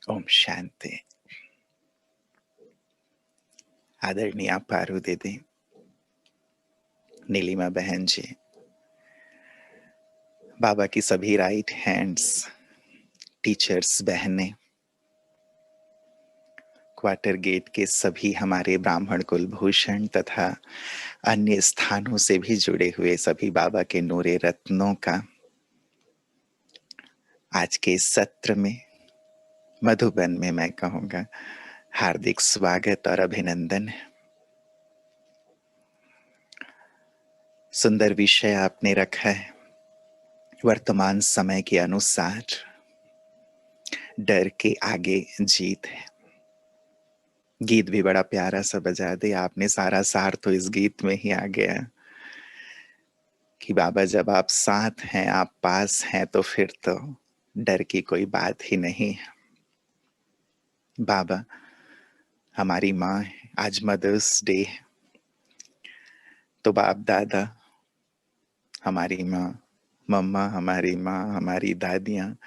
ओम शांति। आदरणीय पारू दीदी, नीलिमा बहन जी, बाबा की सभी राइट हैंड्स, टीचर्स बहनें, क्वार्टर गेट के सभी हमारे ब्राह्मण कुलभूषण तथा अन्य स्थानों से भी जुड़े हुए सभी बाबा के नूरे रत्नों का आज के इस सत्र में, मधुबन में मैं कहूँगा, हार्दिक स्वागत और अभिनंदन। सुंदर विषय आपने रखा है, वर्तमान समय के अनुसार डर के आगे जीत है। गीत भी बड़ा प्यारा सा बजा दे आपने, सारा सार तो इस गीत में ही आ गया कि बाबा जब आप साथ हैं, आप पास हैं, तो फिर तो डर की कोई बात ही नहीं है। बाबा हमारी माँ है, आज मदर्स डे है, तो बाप दादा हमारी माँ, मम्मा हमारी माँ, हमारी दादियाँ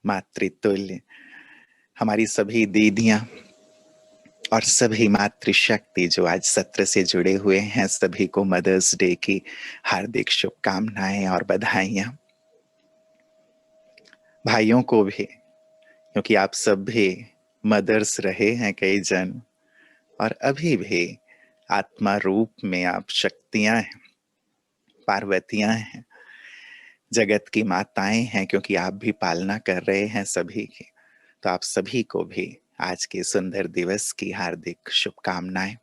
मातृतुल्य, हमारी सभी दीदियाँ और सभी मातृशक्ति जो आज सत्र से जुड़े हुए हैं, सभी को मदर्स डे की हार्दिक शुभकामनाएं और बधाइयां। भाइयों को भी, क्योंकि आप सब भी मदर्स रहे हैं कई जन, और अभी भी आत्मा रूप में आप शक्तियां हैं, पार्वतियां हैं, जगत की माताएं हैं, क्योंकि आप भी पालना कर रहे हैं सभी की। तो आप सभी को भी आज के सुंदर दिवस की हार्दिक शुभकामनाएं।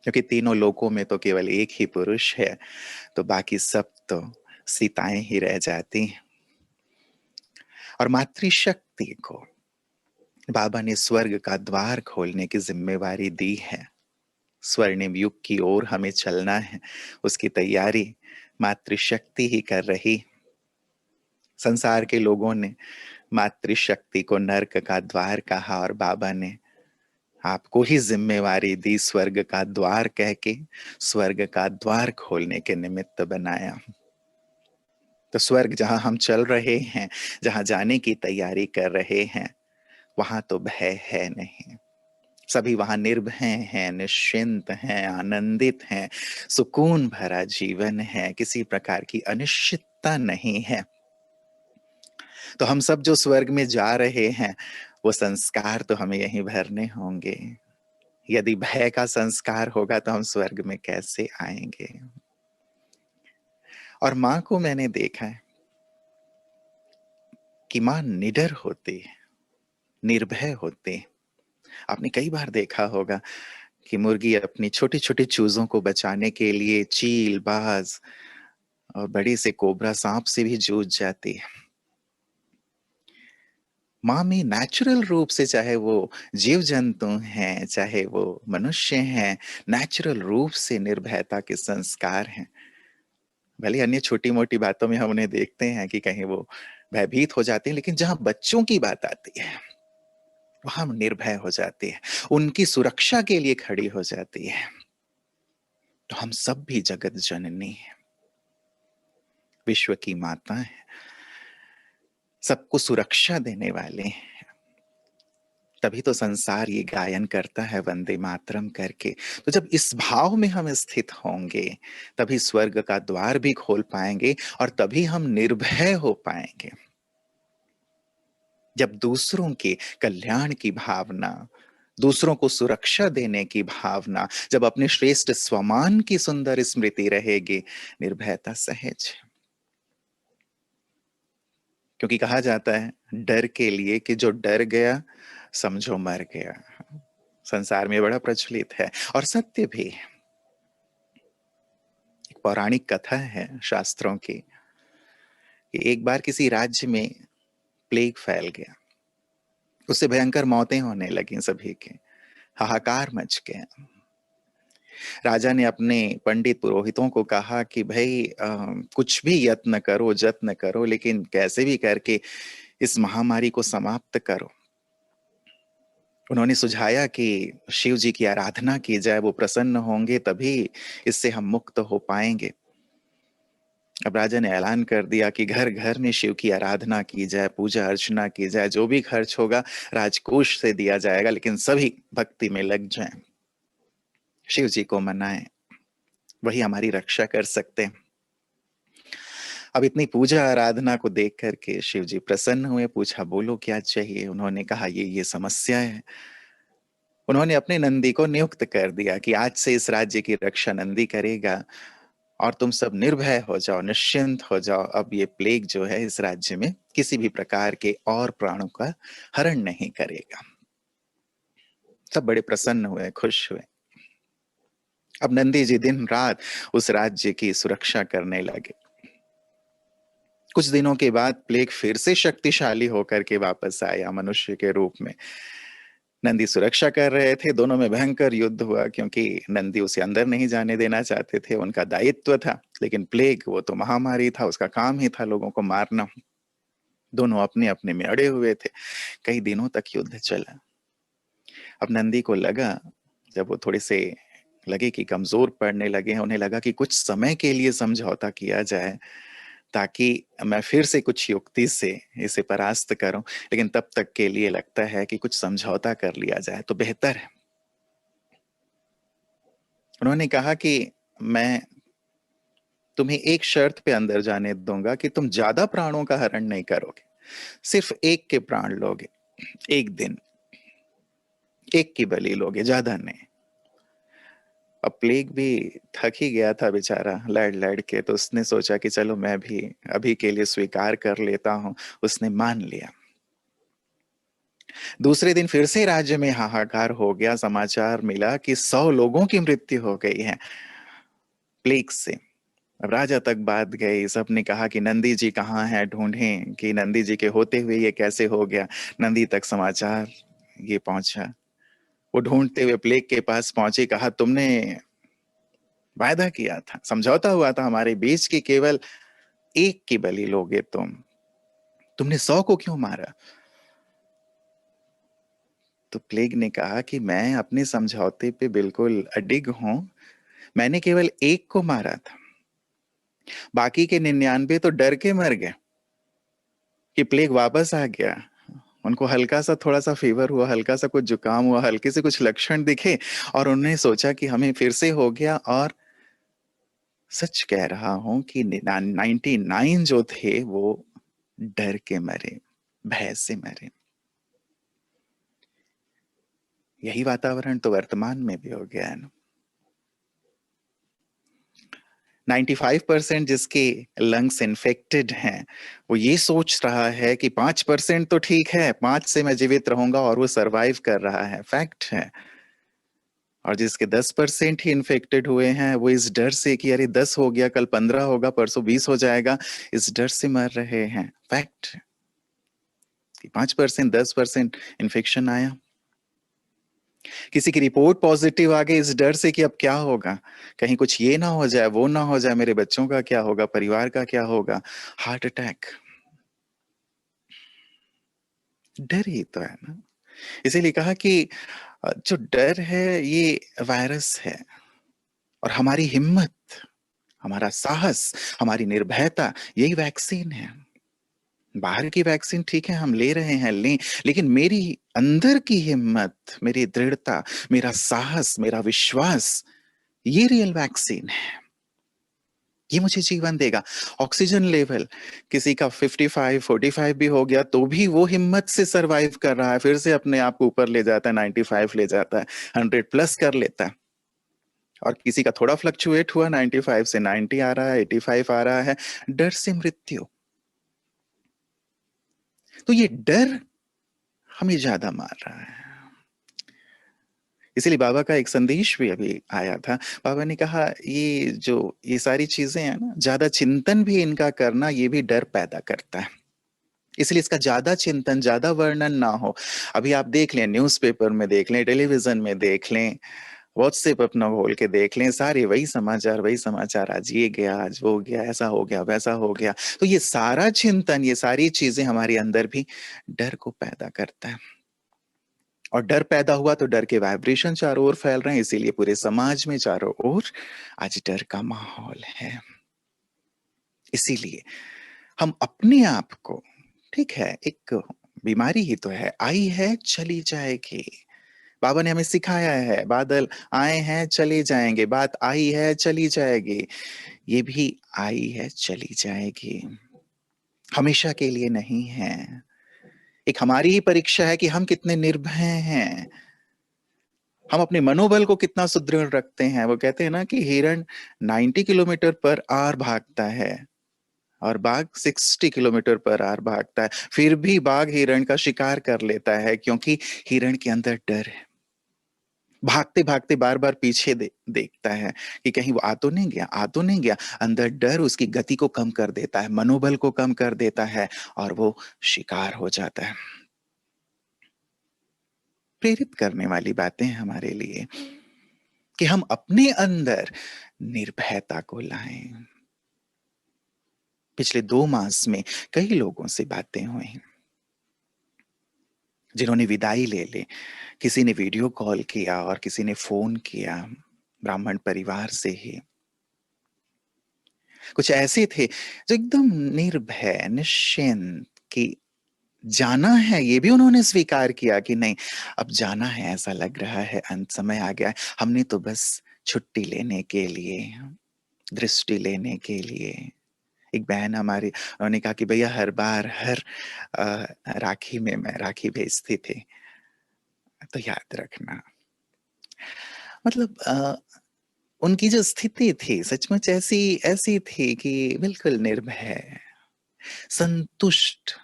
क्योंकि तीनों लोकों में तो केवल एक ही पुरुष है, तो बाकी सब तो सीताएं ही रह जाती हैं। और मातृशक्ति को बाबा ने स्वर्ग का द्वार खोलने की जिम्मेवारी दी है। स्वर्णिम युग की ओर हमें चलना है, उसकी तैयारी मातृशक्ति ही कर रही। संसार के लोगों ने मातृशक्ति को नर्क का द्वार कहा, और बाबा ने आपको ही जिम्मेवारी दी स्वर्ग का द्वार कह के, स्वर्ग का द्वार खोलने के निमित्त बनाया। तो स्वर्ग जहां हम चल रहे हैं, जहां जाने की तैयारी कर रहे हैं, वहां तो भय है नहीं। सभी वहां निर्भय हैं, निश्चिंत हैं, आनंदित हैं, सुकून भरा जीवन है, किसी प्रकार की अनिश्चितता नहीं है। तो हम सब जो स्वर्ग में जा रहे हैं, वो संस्कार तो हमें यहीं भरने होंगे। यदि भय का संस्कार होगा तो हम स्वर्ग में कैसे आएंगे। और मां को मैंने देखा है कि मां निडर होती है, निर्भय होती है। आपने कई बार देखा होगा कि मुर्गी अपनी छोटी छोटी चूजों को बचाने के लिए चील, बाज और बड़ी से कोबरा सांप से भी जूझ जाती है। माँ में नेचुरल रूप से, चाहे वो जीव जंतु हैं, चाहे वो मनुष्य हैं, नेचुरल रूप से निर्भयता के संस्कार हैं। भले अन्य छोटी मोटी बातों में हम उन्हें देखते हैं कि कहीं वो भयभीत हो जाते हैं, लेकिन जहां बच्चों की बात आती है, वहां निर्भय हो जाती है, उनकी सुरक्षा के लिए खड़ी हो जाती है। तो हम सब भी जगत जननी है, विश्व की माता है, सबको सुरक्षा देने वाले हैं। तभी तो संसार ये गायन करता है वंदे मातरम करके। तो जब इस भाव में हम स्थित होंगे, तभी स्वर्ग का द्वार भी खोल पाएंगे, और तभी हम निर्भय हो पाएंगे। जब दूसरों के कल्याण की भावना, दूसरों को सुरक्षा देने की भावना, जब अपने श्रेष्ठ स्वमान की सुंदर स्मृति रहेगी, निर्भयता सहज है। क्योंकि कहा जाता है डर के लिए कि जो डर गया समझो मर गया। संसार में बड़ा प्रचलित है और सत्य भी। एक पौराणिक कथा है शास्त्रों की कि एक बार किसी राज्य में प्लेग फैल गया, उससे भयंकर मौतें होने लगी, सभी के हाहाकार मच गया। राजा ने अपने पंडित पुरोहितों को कहा कि भाई कुछ भी यत्न करो, जत्न करो, लेकिन कैसे भी करके इस महामारी को समाप्त करो। उन्होंने सुझाया कि शिव जी की आराधना की जाए, वो प्रसन्न होंगे, तभी इससे हम मुक्त हो पाएंगे। अब राजा ने ऐलान कर दिया कि घर घर में शिव की आराधना की जाए, पूजा अर्चना की जाए, जो भी खर्च होगा राजकोष से दिया जाएगा, लेकिन सभी भक्ति में लग जाएं, शिव जी को मनाएं, वही हमारी रक्षा कर सकते हैं। अब इतनी पूजा आराधना को देख करके शिव जी प्रसन्न हुए, पूछा बोलो क्या चाहिए। उन्होंने कहा ये समस्या है। उन्होंने अपने नंदी को नियुक्त कर दिया कि आज से इस राज्य की रक्षा नंदी करेगा और तुम सब निर्भय हो जाओ, निश्चिंत हो जाओ। अब ये प्लेग जो है इस राज्य में किसी भी प्रकार के और प्राणों का हरण नहीं करेगा। सब बड़े प्रसन्न हुए, खुश हुए। अब नंदी जी दिन रात उस राज्य की सुरक्षा करने लगे। कुछ दिनों के बाद प्लेग फिर से शक्तिशाली होकर के वापस आया मनुष्य के रूप में। नंदी सुरक्षा कर रहे थे, दोनों में भयंकर युद्ध हुआ, क्योंकि नंदी उसे अंदर नहीं जाने देना चाहते थे, उनका दायित्व था। लेकिन प्लेग वो तो महामारी था, उसका काम ही था लोगों को मारना। दोनों अपने अपने में अड़े हुए थे। कई दिनों तक युद्ध चला। अब नंदी को लगा, जब वो थोड़े से लगे कि कमजोर पड़ने लगे हैं, उन्हें लगा कि कुछ समय के लिए समझौता किया जाए ताकि मैं फिर से कुछ युक्ति से इसे परास्त करूं। लेकिन तब तक के लिए लगता है कि कुछ समझौता कर लिया जाए तो बेहतर है। उन्होंने कहा कि मैं तुम्हें एक शर्त पे अंदर जाने दूंगा कि तुम ज्यादा प्राणों का हरण नहीं करोगे, सिर्फ एक के प्राण लोगे, एक दिन एक की बलि लोगे, ज्यादा नहीं। अब प्लेग भी थक ही गया था बेचारा लड़ लड़ के, तो उसने सोचा कि चलो मैं भी अभी के लिए स्वीकार कर लेता हूं। उसने मान लिया। दूसरे दिन फिर से राज्य में हाहाकार हो गया। समाचार मिला कि 100 लोगों की मृत्यु हो गई है प्लेग से। अब राजा तक बात गई, सबने कहा कि नंदी जी कहाँ हैं, ढूंढें कि नंदी जी के होते हुए ये कैसे हो गया। नंदी तक समाचार ये पहुंचा। वो ढूंढते हुए प्लेग के पास पहुंचे, कहा तुमने वायदा किया था, समझौता हुआ था हमारे बीच कि केवल एक की बलि लोगे तुमने 100 को क्यों मारा। तो प्लेग ने कहा कि मैं अपने समझौते पे बिल्कुल अडिग हूं, मैंने केवल एक को मारा था, बाकी के 99 तो डर के मर गए कि प्लेग वापस आ गया। उनको हल्का सा थोड़ा सा फीवर हुआ, हल्का सा कुछ जुकाम हुआ, हल्के से कुछ लक्षण दिखे, और उन्होंने सोचा कि हमें फिर से हो गया। और सच कह रहा हूं कि 99 जो थे वो डर के मरे, भय से मरे। यही वातावरण तो वर्तमान में भी हो गया है ना। 95% जिसके लंग्स इन्फेक्टेड हैं, वो ये सोच रहा है कि 5% तो ठीक है, 5 से मैं जीवित रहूंगा, और वो सरवाइव कर रहा है, फैक्ट है। और जिसके 10% ही इन्फेक्टेड हुए हैं, वो इस डर से कि अरे 10 हो गया, कल 15 होगा, परसों 20 हो जाएगा, इस डर से मर रहे हैं। फैक्ट 5%, 10% इन्फेक्शन आया, किसी की रिपोर्ट पॉजिटिव आ गई, इस डर से कि अब क्या होगा, कहीं कुछ ये ना हो जाए, वो ना हो जाए, मेरे बच्चों का क्या होगा, परिवार का क्या होगा, हार्ट अटैक। डर ही तो है ना। इसीलिए कहा कि जो डर है ये वायरस है, और हमारी हिम्मत, हमारा साहस, हमारी निर्भयता, यही वैक्सीन है। बाहर की वैक्सीन ठीक है हम ले रहे हैं, लें, लेकिन मेरी अंदर की हिम्मत, मेरी दृढ़ता, मेरा साहस, मेरा विश्वास, ये रियल वैक्सीन है। ये मुझे जीवन देगा। ऑक्सीजन लेवल किसी का 55 45 भी हो गया तो भी वो हिम्मत से सरवाइव कर रहा है, फिर से अपने आप को ऊपर ले जाता है, 95 ले जाता है, 100 प्लस कर लेता है। और किसी का थोड़ा फ्लक्चुएट हुआ, 95 से 90 आ रहा है, 85 आ रहा है, डर से मृत्यु। तो ये डर हमें ज्यादा मार रहा है। इसीलिए बाबा का एक संदेश भी अभी आया था। बाबा ने कहा ये सारी चीजें हैं ना, ज्यादा चिंतन भी इनका करना ये भी डर पैदा करता है। इसलिए इसका ज्यादा चिंतन, ज्यादा वर्णन ना हो। अभी आप देख लें, न्यूज़पेपर में देख लें, टेलीविजन में देख लें, व्हाट्सएप अपना खोल के देख लें, सारे वही समाचार वही समाचार, आज ये गया, आज वो गया, ऐसा हो गया, वैसा हो गया। तो ये सारा चिंतन, ये सारी चीजें हमारे अंदर भी डर को पैदा करता है। और डर पैदा हुआ तो डर के वाइब्रेशन चारों ओर फैल रहे हैं, इसीलिए पूरे समाज में चारों ओर आज डर का माहौल है। इसीलिए हम अपने आप को, ठीक है, एक बीमारी ही तो है, आई है चली जाएगी। बाबा ने हमें सिखाया है, बादल आए हैं चले जाएंगे, बात आई है चली जाएगी, ये भी आई है चली जाएगी, हमेशा के लिए नहीं है। एक हमारी ही परीक्षा है कि हम कितने निर्भय हैं, हम अपने मनोबल को कितना सुदृढ़ रखते हैं। वो कहते हैं ना कि हिरण 90 किलोमीटर पर आर भागता है और बाघ 60 किलोमीटर पर आर भागता है, फिर भी बाघ हिरण का शिकार कर लेता है, क्योंकि हिरण के अंदर डर है। भागते भागते बार बार पीछे देखता है कि कहीं वो आ तो नहीं गया, आ तो नहीं गया। अंदर डर उसकी गति को कम कर देता है, मनोबल को कम कर देता है, और वो शिकार हो जाता है। प्रेरित करने वाली बातें हमारे लिए कि हम अपने अंदर निर्भयता को लाएं। पिछले 2 मास में कई लोगों से बातें हुई जिन्होंने विदाई ले ली। किसी ने वीडियो कॉल किया और किसी ने फोन किया, ब्राह्मण परिवार से ही। कुछ ऐसे थे जो एकदम निर्भय निश्चिंत कि जाना है, ये भी उन्होंने स्वीकार किया कि नहीं, अब जाना है, ऐसा लग रहा है अंत समय आ गया है, हमने तो बस छुट्टी लेने के लिए, दृष्टि लेने के लिए। एक बहन हमारी, उन्होंने कहा कि भैया हर बार हर राखी में मैं राखी भेजती थी, तो याद रखना। मतलब उनकी जो स्थिति थी सचमुच ऐसी ऐसी थी कि बिल्कुल निर्भय, संतुष्ट।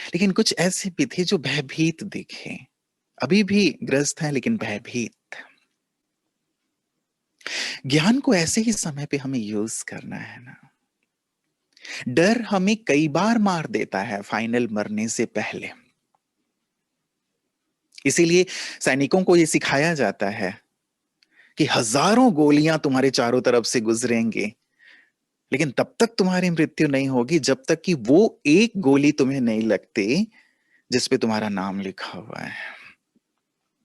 लेकिन कुछ ऐसे भी थे जो भयभीत दिखे, अभी भी ग्रस्त हैं लेकिन भयभीत। ज्ञान को ऐसे ही समय पे हमें यूज करना है ना। डर हमें कई बार मार देता है फाइनल मरने से पहले। इसीलिए सैनिकों को यह सिखाया जाता है कि हजारों गोलियां तुम्हारे चारों तरफ से गुजरेंगी, लेकिन तब तक तुम्हारी मृत्यु नहीं होगी जब तक कि वो एक गोली तुम्हें नहीं लगती जिसपे तुम्हारा नाम लिखा हुआ है।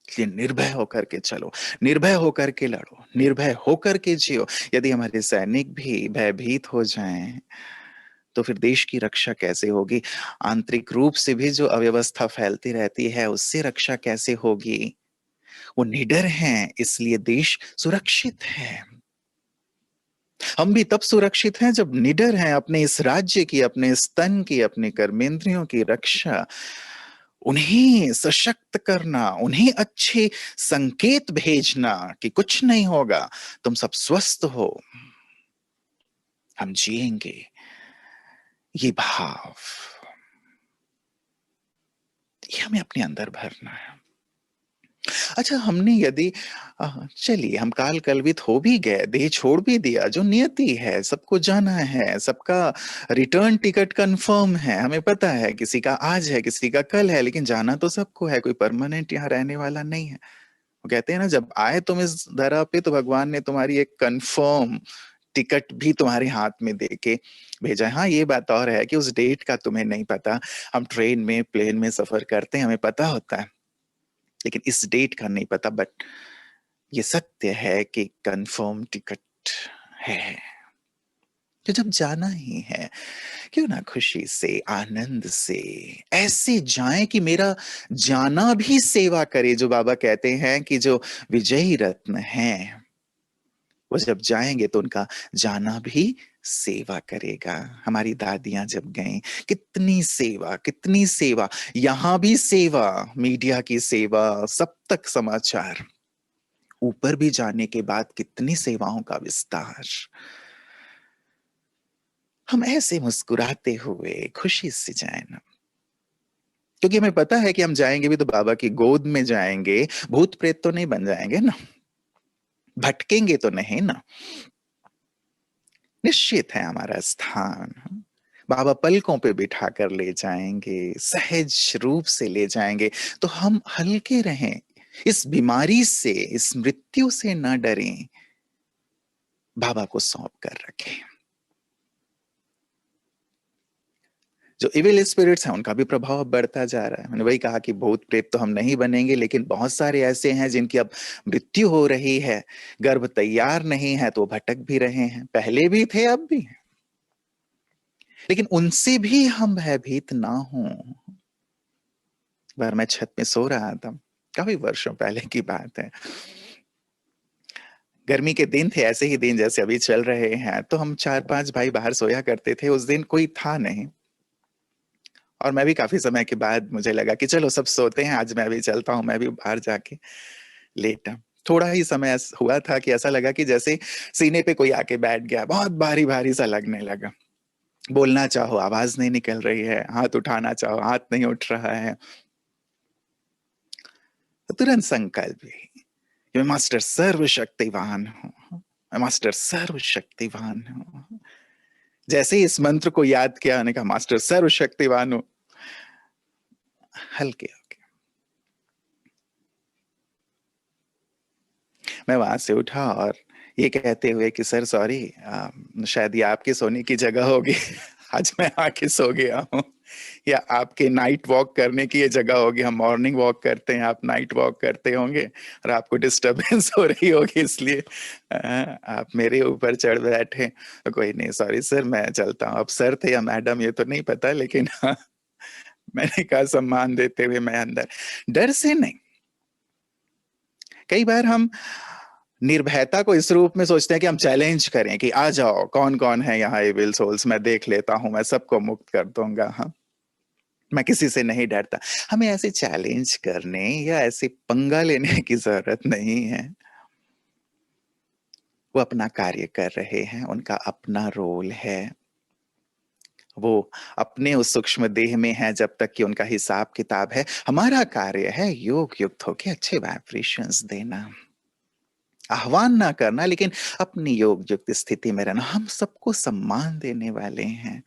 इसलिए निर्भय होकर के चलो, निर्भय होकर के लड़ो, निर्भय होकर के जियो। यदि हमारे सैनिक भी भयभीत हो जाएं तो फिर देश की रक्षा कैसे होगी? आंतरिक रूप से भी जो अव्यवस्था फैलती रहती है उससे रक्षा कैसे होगी? वो निडर हैं इसलिए देश सुरक्षित है। हम भी तब सुरक्षित हैं जब निडर हैं। अपने इस राज्य की, अपने इस तन की, अपने कर्मेंद्रियों की रक्षा, उन्हें सशक्त करना, उन्हें अच्छे संकेत भेजना कि कुछ नहीं होगा, तुम सब स्वस्थ हो, हम जिएंगे। ये भाव, ये हमें अपने अंदर भरना है। अच्छा, हमने यदि चलिए हम काल कलवित हो भी गए, देह छोड़ भी दिया, जो नियति है, सबको जाना है, सबका रिटर्न टिकट कंफर्म है, हमें पता है किसी का आज है किसी का कल है, लेकिन जाना तो सबको है, कोई परमानेंट यहाँ रहने वाला नहीं है। वो कहते हैं ना, जब आए तुम इस धरा पे तो भगवान ने तुम्हारी एक कंफर्म टिकट भी तुम्हारे हाथ में दे के भेजा है। हाँ, ये बात और है कि उस डेट का तुम्हें नहीं पता। हम ट्रेन में, प्लेन में सफर करते हैं, हमें पता होता है, लेकिन इस डेट का नहीं पता। बट ये सत्य है कि कंफर्म टिकट है। तो जब जाना ही है, क्यों ना खुशी से, आनंद से ऐसे जाएं कि मेरा जाना भी सेवा करे। जो बाबा कहते हैं कि जो विजयी रत्न हैं वो जब जाएंगे तो उनका जाना भी सेवा करेगा। हमारी दादियां जब गईं, कितनी सेवा, कितनी सेवा, यहां भी सेवा, मीडिया की सेवा, सब तक समाचार, ऊपर भी जाने के बाद कितनी सेवाओं का विस्तार। हम ऐसे मुस्कुराते हुए खुशी से जाए ना, क्योंकि हमें पता है कि हम जाएंगे भी तो बाबा की गोद में जाएंगे, भूत प्रेत तो नहीं बन जाएंगे ना, भटकेंगे तो नहीं ना, निश्चित है हमारा स्थान। बाबा पलकों पे बिठा कर ले जाएंगे, सहज रूप से ले जाएंगे, तो हम हल्के रहें, इस बीमारी से, इस मृत्यु से न डरें, बाबा को सौंप कर रखें। जो इविल स्पिरिट्स हैं उनका भी प्रभाव बढ़ता जा रहा है। मैंने वही कहा कि भूत प्रेत तो हम नहीं बनेंगे, लेकिन बहुत सारे ऐसे हैं जिनकी अब मृत्यु हो रही है, गर्भ तैयार नहीं है तो भटक भी रहे हैं, पहले भी थे अब भी हैं। लेकिन उनसे भी हम भयभीत ना हों। बार मैं छत में सो रहा था, काफी वर्षों पहले की बात है। गर्मी के दिन थे, ऐसे ही दिन जैसे अभी चल रहे हैं, तो हम 4-5 भाई बाहर सोया करते थे। उस दिन कोई था नहीं, और मैं भी काफी समय के बाद मुझे लगा कि चलो सब सोते हैं, आज मैं भी चलता हूँ, मैं भी बाहर जाके लेटा। थोड़ा ही समय हुआ था कि ऐसा लगा कि जैसे सीने पे कोई आके बैठ गया, बहुत भारी भारी सा लगने लगा। बोलना चाहो आवाज नहीं निकल रही है, हाथ उठाना चाहो हाथ नहीं उठ रहा है। तो तुरंत संकल्प भी कि मैं मास्टर सर्वशक्तिवान हूँ, मैं मास्टर सर्वशक्तिवान हूँ। जैसे ही इस मंत्र को याद किया, मैंने कहा मास्टर सर्वशक्तिवान हूँ, हल्के होके मैं वहां से उठा और ये कहते हुए कि सर सॉरी, शायद ये आपके सोने की जगह होगी। आज मैं आके सो गया हूँ, या आपके नाइट वॉक करने की ये जगह होगी। हम मॉर्निंग वॉक करते हैं, आप नाइट वॉक करते होंगे, और आपको डिस्टरबेंस हो रही होगी, इसलिए आप मेरे ऊपर चढ़ बैठे। तो कोई नहीं, सॉरी सर, मैं चलता हूँ। अब सर थे या मैडम ये तो नहीं पता, लेकिन हाँ, मैंने कहा सम्मान देते हुए मैं अंदर। डर से नहीं, कई बार हम निर्भयता को इस रूप में सोचते हैं कि हम चैलेंज करें कि आ जाओ, कौन कौन है यहाँ एविल सोल्स, मैं देख लेता हूं, मैं सबको मुक्त कर दूंगा। हाँ, मैं किसी से नहीं डरता। हमें ऐसे चैलेंज करने या ऐसे पंगा लेने की जरूरत नहीं है। वो अपना कार्य कर रहे हैं, उनका अपना रोल है। वो अपने उस सूक्ष्म देह में है जब तक कि उनका हिसाब किताब है। हमारा कार्य है योग युक्त होके अच्छे वाइब्रेशंस देना, आह्वान ना करना, लेकिन अपनी योग युक्त स्थिति में रहना। हम सबको सम्मान देने वाले हैं,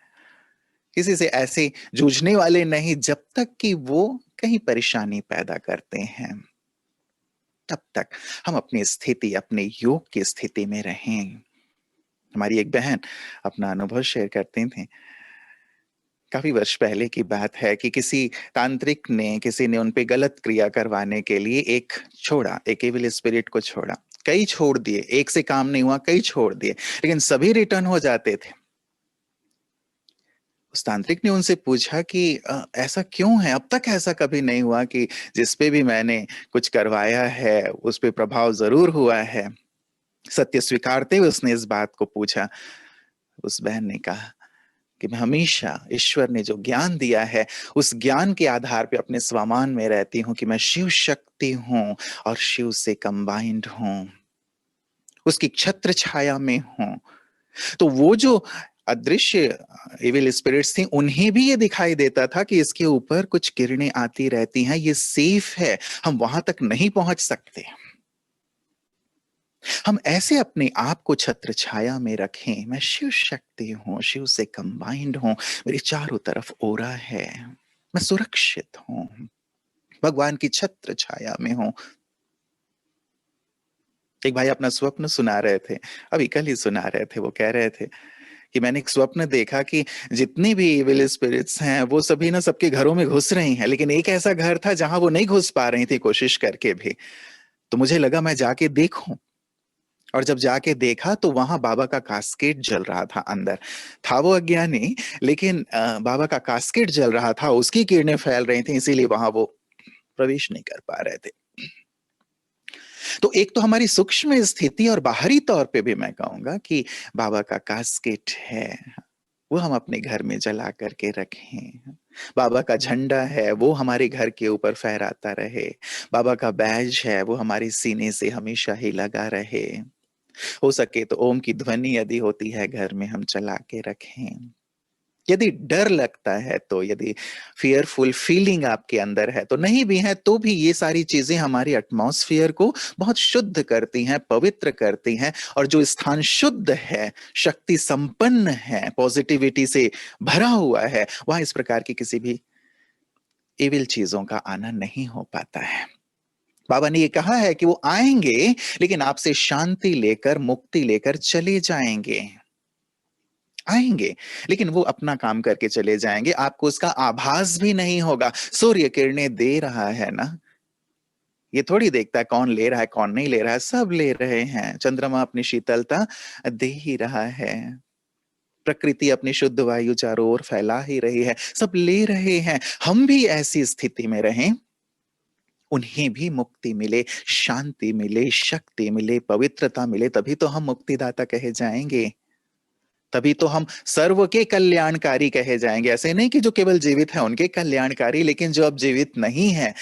किसी से ऐसे जूझने वाले नहीं। जब तक कि वो कहीं परेशानी पैदा करते हैं, तब तक हम अपनी स्थिति, अपने योग की स्थिति में रहें। हमारी एक बहन अपना अनुभव शेयर करती थी, काफी वर्ष पहले की बात है, कि किसी तांत्रिक ने, किसी ने उनपे गलत क्रिया करवाने के लिए एक छोड़ा, एक एविल स्पिरिट को छोड़ा। कई छोड़ दिए, एक से काम नहीं हुआ, कई छोड़ दिए, लेकिन सभी रिटर्न हो जाते थे। उस तांत्रिक ने उनसे पूछा कि ऐसा क्यों है? अब तक ऐसा कभी नहीं हुआ कि जिस पे भी मैंने कुछ करवाया है उस पे प्रभाव जरूर हुआ है। सत्य स्वीकारते हुए उसने इस बात को पूछा। उस बहन ने कहा कि मैं हमेशा ईश्वर ने जो ज्ञान दिया है, उस ज्ञान के आधार पे अपने स्वमान में रहती हूँ कि मैं शिव शक्ति हूँ और शिव से कंबाइंड हूँ, उसकी छत्र छाया में हूँ। तो वो जो अदृश्य इविल स्पिरिट्स थी, उन्हें भी ये दिखाई देता था कि इसके ऊपर कुछ किरणें आती रहती हैं, ये सेफ है, हम वहां तक नहीं पहुंच सकते। हम ऐसे अपने आप को छत्र छाया में रखें, मैं शिव शक्ति हूं, शिव से कंबाइंड हूं, मेरे चारों तरफ ओरा है, मैं सुरक्षित हूं, भगवान की छत्र छाया में हूं। एक भाई अपना स्वप्न सुना रहे थे, अभी कल ही सुना रहे थे। वो कह रहे थे कि मैंने एक स्वप्न देखा कि जितनी भी इविल स्पिरिट्स हैं वो सभी ना सबके घरों में घुस रही हैं, लेकिन एक ऐसा घर था जहां वो नहीं घुस पा रही थी कोशिश करके भी। तो मुझे लगा मैं जाके देखूं, और जब जाके देखा तो वहां बाबा का कास्केट जल रहा था अंदर। था वो अज्ञानी, लेकिन बाबा का कास्केट जल रहा था, उसकी किरणें फैल रही थी, इसीलिए वहां वो प्रवेश नहीं कर पा रहे थे। तो एक तो हमारी सूक्ष्म स्थिति, और बाहरी तौर पे भी मैं कहूंगा कि बाबा का कास्केट है, वो हम अपने घर में जला करके रखें। बाबा का झंडा है, वो हमारे घर के ऊपर फहराता रहे। बाबा का बैज है, वो हमारे सीने से हमेशा ही लगा रहे। हो सके तो ओम की ध्वनि यदि होती है घर में, हम चला के रखें। यदि डर लगता है, तो यदि फियरफुल फीलिंग आपके अंदर है, तो नहीं भी है तो भी ये सारी चीजें हमारी एटमॉस्फेयर को बहुत शुद्ध करती हैं, पवित्र करती हैं। और जो स्थान शुद्ध है, शक्ति संपन्न है, पॉजिटिविटी से भरा हुआ है, वहां इस प्रकार की किसी भी एविल चीजों का आना नहीं हो पाता है। बाबा ने ये कहा है कि वो आएंगे, लेकिन आपसे शांति लेकर, मुक्ति लेकर चले जाएंगे। आएंगे, लेकिन वो अपना काम करके चले जाएंगे, आपको उसका आभास भी नहीं होगा। सूर्य किरणें दे रहा है ना, ये थोड़ी देखता है कौन ले रहा है कौन नहीं ले रहा है, सब ले रहे हैं। चंद्रमा अपनी शीतलता दे ही रहा है। प्रकृति अपनी शुद्ध वायु चारों ओर फैला ही रही है, सब ले रहे हैं। हम भी ऐसी स्थिति में रहें, उन्हें भी मुक्ति मिले, शांति मिले, शक्ति मिले, पवित्रता मिले, तभी तो हम मुक्तिदाता कहे जाएंगे, तभी तो हम सर्व के कल्याणकारी कहे जाएंगे। ऐसे नहीं कि जो केवल जीवित है उनके कल्याणकारी, लेकिन जो अब जीवित नहीं है,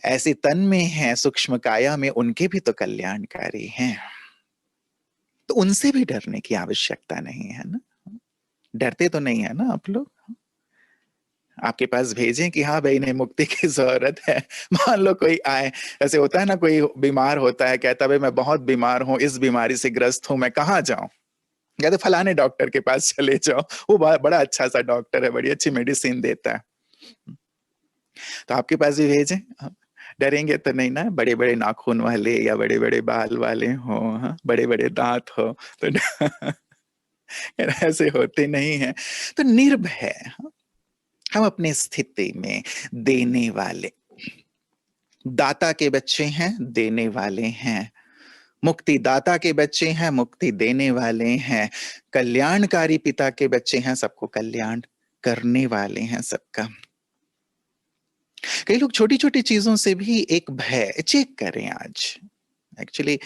ऐसे तन में है, सूक्ष्म काया में, उनके भी तो कल्याणकारी हैं। तो उनसे भी डरने की आवश्यकता नहीं है ना। डरते तो नहीं है ना आप लोग? आपके पास भेजें कि हाँ भाई इन्हें मुक्ति की जरूरत है। मान लो कोई आए, ऐसे होता है ना, कोई बीमार होता है, कहता है भाई मैं बहुत बीमार हूं, इस बीमारी से ग्रस्त हूं, मैं कहाँ जाऊं? कहते फलाने डॉक्टर के पास चले जाओ, वो बड़ा अच्छा सा डॉक्टर है, बड़ी अच्छी मेडिसिन देता है। तो आपके पास भी भेजें? डरेंगे तो नहीं ना? बड़े बड़े नाखून वाले या बड़े बड़े बाल वाले हो, बड़े बड़े दांत हो तो ऐसे होते नहीं है। तो निर्भय हम अपने स्थिति में देने वाले दाता के बच्चे हैं, देने वाले हैं, मुक्ति दाता के बच्चे हैं, मुक्ति देने वाले हैं, कल्याणकारी पिता के बच्चे हैं, सबको कल्याण करने वाले हैं सबका। कई लोग छोटी छोटी चीजों से भी एक भय चेक करें आज, एक्चुअली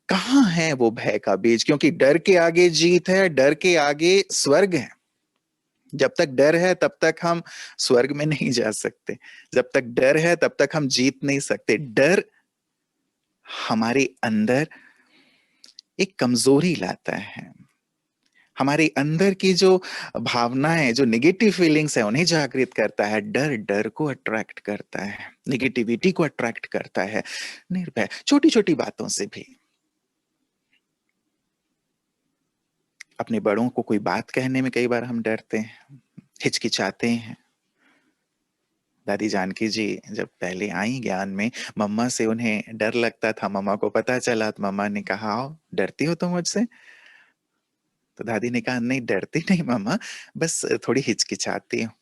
कहाँ है वो भय का बीज? क्योंकि डर के आगे जीत है, डर के आगे स्वर्ग है। जब तक डर है तब तक हम स्वर्ग में नहीं जा सकते, जब तक डर है तब तक हम जीत नहीं सकते। डर हमारे अंदर एक कमजोरी लाता है, हमारे अंदर की जो भावनाएं, जो नेगेटिव फीलिंग्स है, उन्हें जागृत करता है। डर डर को अट्रैक्ट करता है, नेगेटिविटी को अट्रैक्ट करता है। निर्भय छोटी छोटी बातों से भी, अपने बड़ों को कोई बात कहने में कई बार हम डरते हैं, हिचकिचाते हैं। दादी जानकी जी जब पहले आई ज्ञान में, मम्मा से उन्हें डर लगता था। मम्मा को पता चला तो मम्मा ने कहा आओ, डरती हो तुम मुझसे? तो दादी ने कहा नहीं डरती नहीं मम्मा, बस थोड़ी हिचकिचाती हूँ।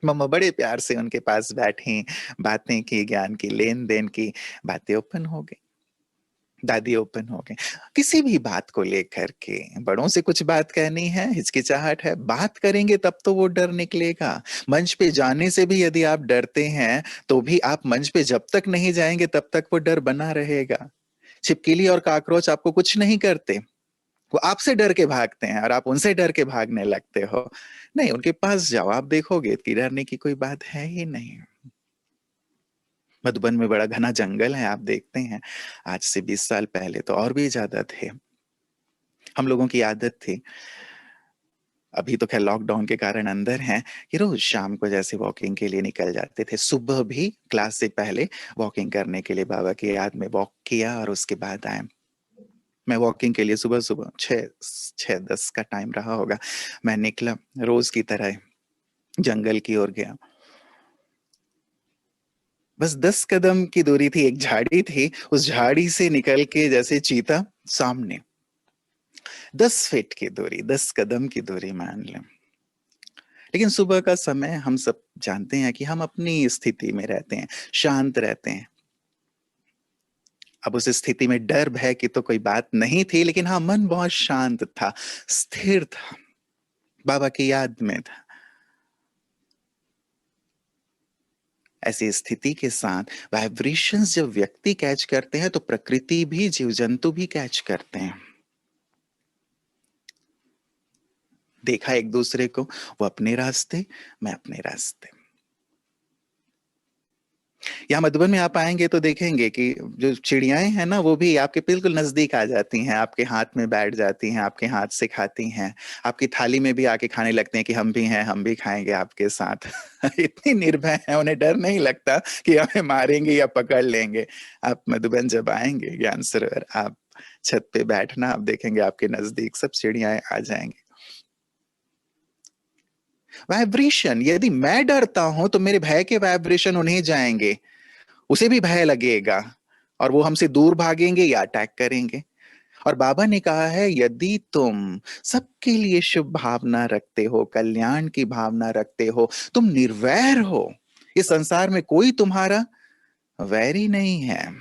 मम्मा बड़े प्यार से उनके पास बैठी, बातें की, ज्ञान की लेन देन की, बातें ओपन हो गई, दादी ओपन हो गए। किसी भी बात को लेकर के बड़ों से कुछ बात कहनी है, हिचकिचाहट है, बात करेंगे तब तो वो डर निकलेगा। मंच पे जाने से भी यदि आप डरते हैं तो भी आप मंच पे जब तक नहीं जाएंगे तब तक वो डर बना रहेगा। छिपकली और काकरोच आपको कुछ नहीं करते, वो आपसे डर के भागते हैं और आप उनसे डर के भागने लगते हो। नहीं, उनके पास जाओ, आप देखोगे कि डरने की कोई बात है ही नहीं। मधुबन में बड़ा घना जंगल है, आप देखते हैं। आज से 20 साल पहले तो और भी ज्यादा थे। हम लोगों की आदत थी, अभी तो खैर लॉकडाउन के कारण अंदर हैं, कि रोज शाम को जैसे वॉकिंग के लिए निकल जाते थे। सुबह भी क्लास से पहले वॉकिंग करने के लिए बाबा की याद में वॉक किया और उसके बाद आए। मैं वॉकिंग के लिए सुबह सुबह 6:10 का टाइम रहा होगा, मैं निकला रोज की तरह जंगल की ओर गया। बस 10 कदम की दूरी थी, एक झाड़ी थी, उस झाड़ी से निकल के जैसे चीता सामने, 10 फीट की दूरी, 10 कदम की दूरी मान लें। लेकिन सुबह का समय हम सब जानते हैं कि हम अपनी स्थिति में रहते हैं, शांत रहते हैं। अब उस स्थिति में डर भय की तो कोई बात नहीं थी, लेकिन हाँ मन बहुत शांत था, स्थिर था, बाबा की याद में था। ऐसी स्थिति के साथ वाइब्रेशंस जब व्यक्ति कैच करते हैं तो प्रकृति भी, जीव जंतु भी कैच करते हैं। देखा एक दूसरे को, वो अपने रास्ते, मैं अपने रास्ते। यहाँ मधुबन में आप आएंगे तो देखेंगे कि जो चिड़ियाएं हैं ना, वो भी आपके बिल्कुल नजदीक आ जाती हैं, आपके हाथ में बैठ जाती हैं, आपके हाथ से खाती हैं, आपकी थाली में भी आके खाने लगते हैं कि हम भी हैं, हम भी खाएंगे आपके साथ। इतनी निर्भय है, उन्हें डर नहीं लगता कि हमें मारेंगे या पकड़ लेंगे। आप मधुबन जब आएंगे ज्ञान सरोवर, आप छत पे बैठना, आप देखेंगे आपके नजदीक सब चिड़ियाएं आ जाएंगी। वाइब्रेशन, यदि मैं डरता हूं तो मेरे भय के वाइब्रेशन उन्हें जाएंगे, उसे भी भय लगेगा और वो हमसे दूर भागेंगे या अटैक करेंगे। और बाबा ने कहा है यदि तुम सबके लिए शुभ भावना रखते हो, कल्याण की भावना रखते हो, तुम निर्वैर हो, इस संसार में कोई तुम्हारा वैरी नहीं है,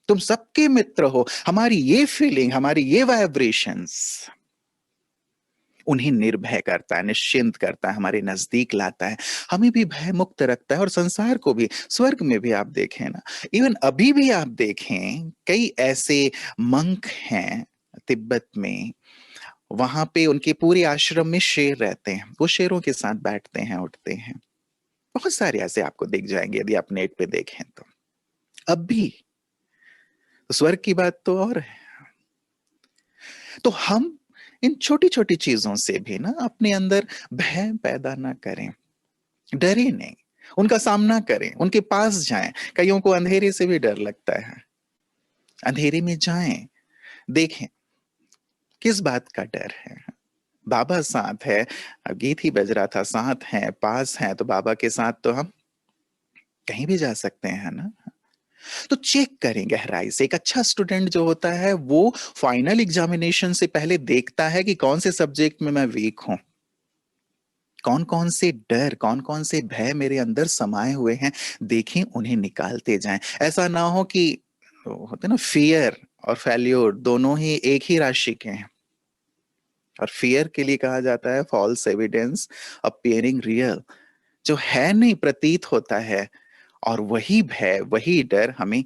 तुम सबके मित्र हो। हमारी ये फीलिंग, हमारी ये वाइब्रेशंस उन्हें निर्भय करता है, निश्चिंत करता है, हमारे नजदीक लाता है, हमें भी भय मुक्त रखता है और संसार को भी। स्वर्ग में भी आप देखें ना, इवन अभी भी आप देखें कई ऐसे मंक हैं तिब्बत में, वहां पे उनके पूरे आश्रम में शेर रहते हैं, वो शेरों के साथ बैठते हैं, उठते हैं। बहुत सारे ऐसे आपको दिख जाएंगे यदि आप नेट पे देखें तो। अब भी तो स्वर्ग की बात तो और है। तो हम इन छोटी छोटी चीजों से भी ना अपने अंदर भय पैदा ना करें, डरे नहीं, उनका सामना करें, उनके पास जाएं। कईयों को अंधेरे से भी डर लगता है, अंधेरे में जाएं, देखें किस बात का डर है। बाबा साथ है, अब गीत ही बज रहा था, साथ हैं, पास हैं, तो बाबा के साथ तो हम कहीं भी जा सकते हैं ना। तो चेक करें गहराई से। एक अच्छा स्टूडेंट जो होता है वो फाइनल एग्जामिनेशन से पहले देखता है कि कौन से सब्जेक्ट में मैं वीक हूं, कौन कौन से डर, कौन कौन से भय मेरे अंदर समाये हुए हैं, देखें, उन्हें निकालते जाएं। ऐसा ना हो कि होते ना फियर और फेल्योर दोनों ही एक ही राशि के हैं। और फियर के लिए कहा जाता है फॉल्स एविडेंस अपीयरिंग रियल, जो है नहीं प्रतीत होता है। और वही भय, वही डर हमें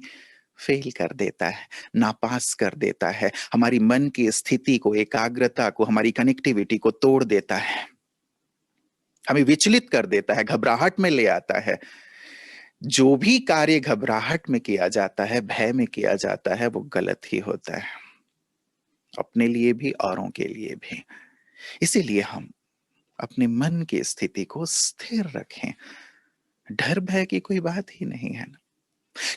फेल कर देता है, नापास कर देता है, हमारी मन की स्थिति को, एकाग्रता को, हमारी कनेक्टिविटी को तोड़ देता है, हमें विचलित कर देता है, घबराहट में ले आता है। जो भी कार्य घबराहट में किया जाता है, भय में किया जाता है, वो गलत ही होता है, अपने लिए भी औरों के लिए भी। इसीलिए हम अपने मन की स्थिति को स्थिर रखें। डर भय की कोई बात ही नहीं है ना।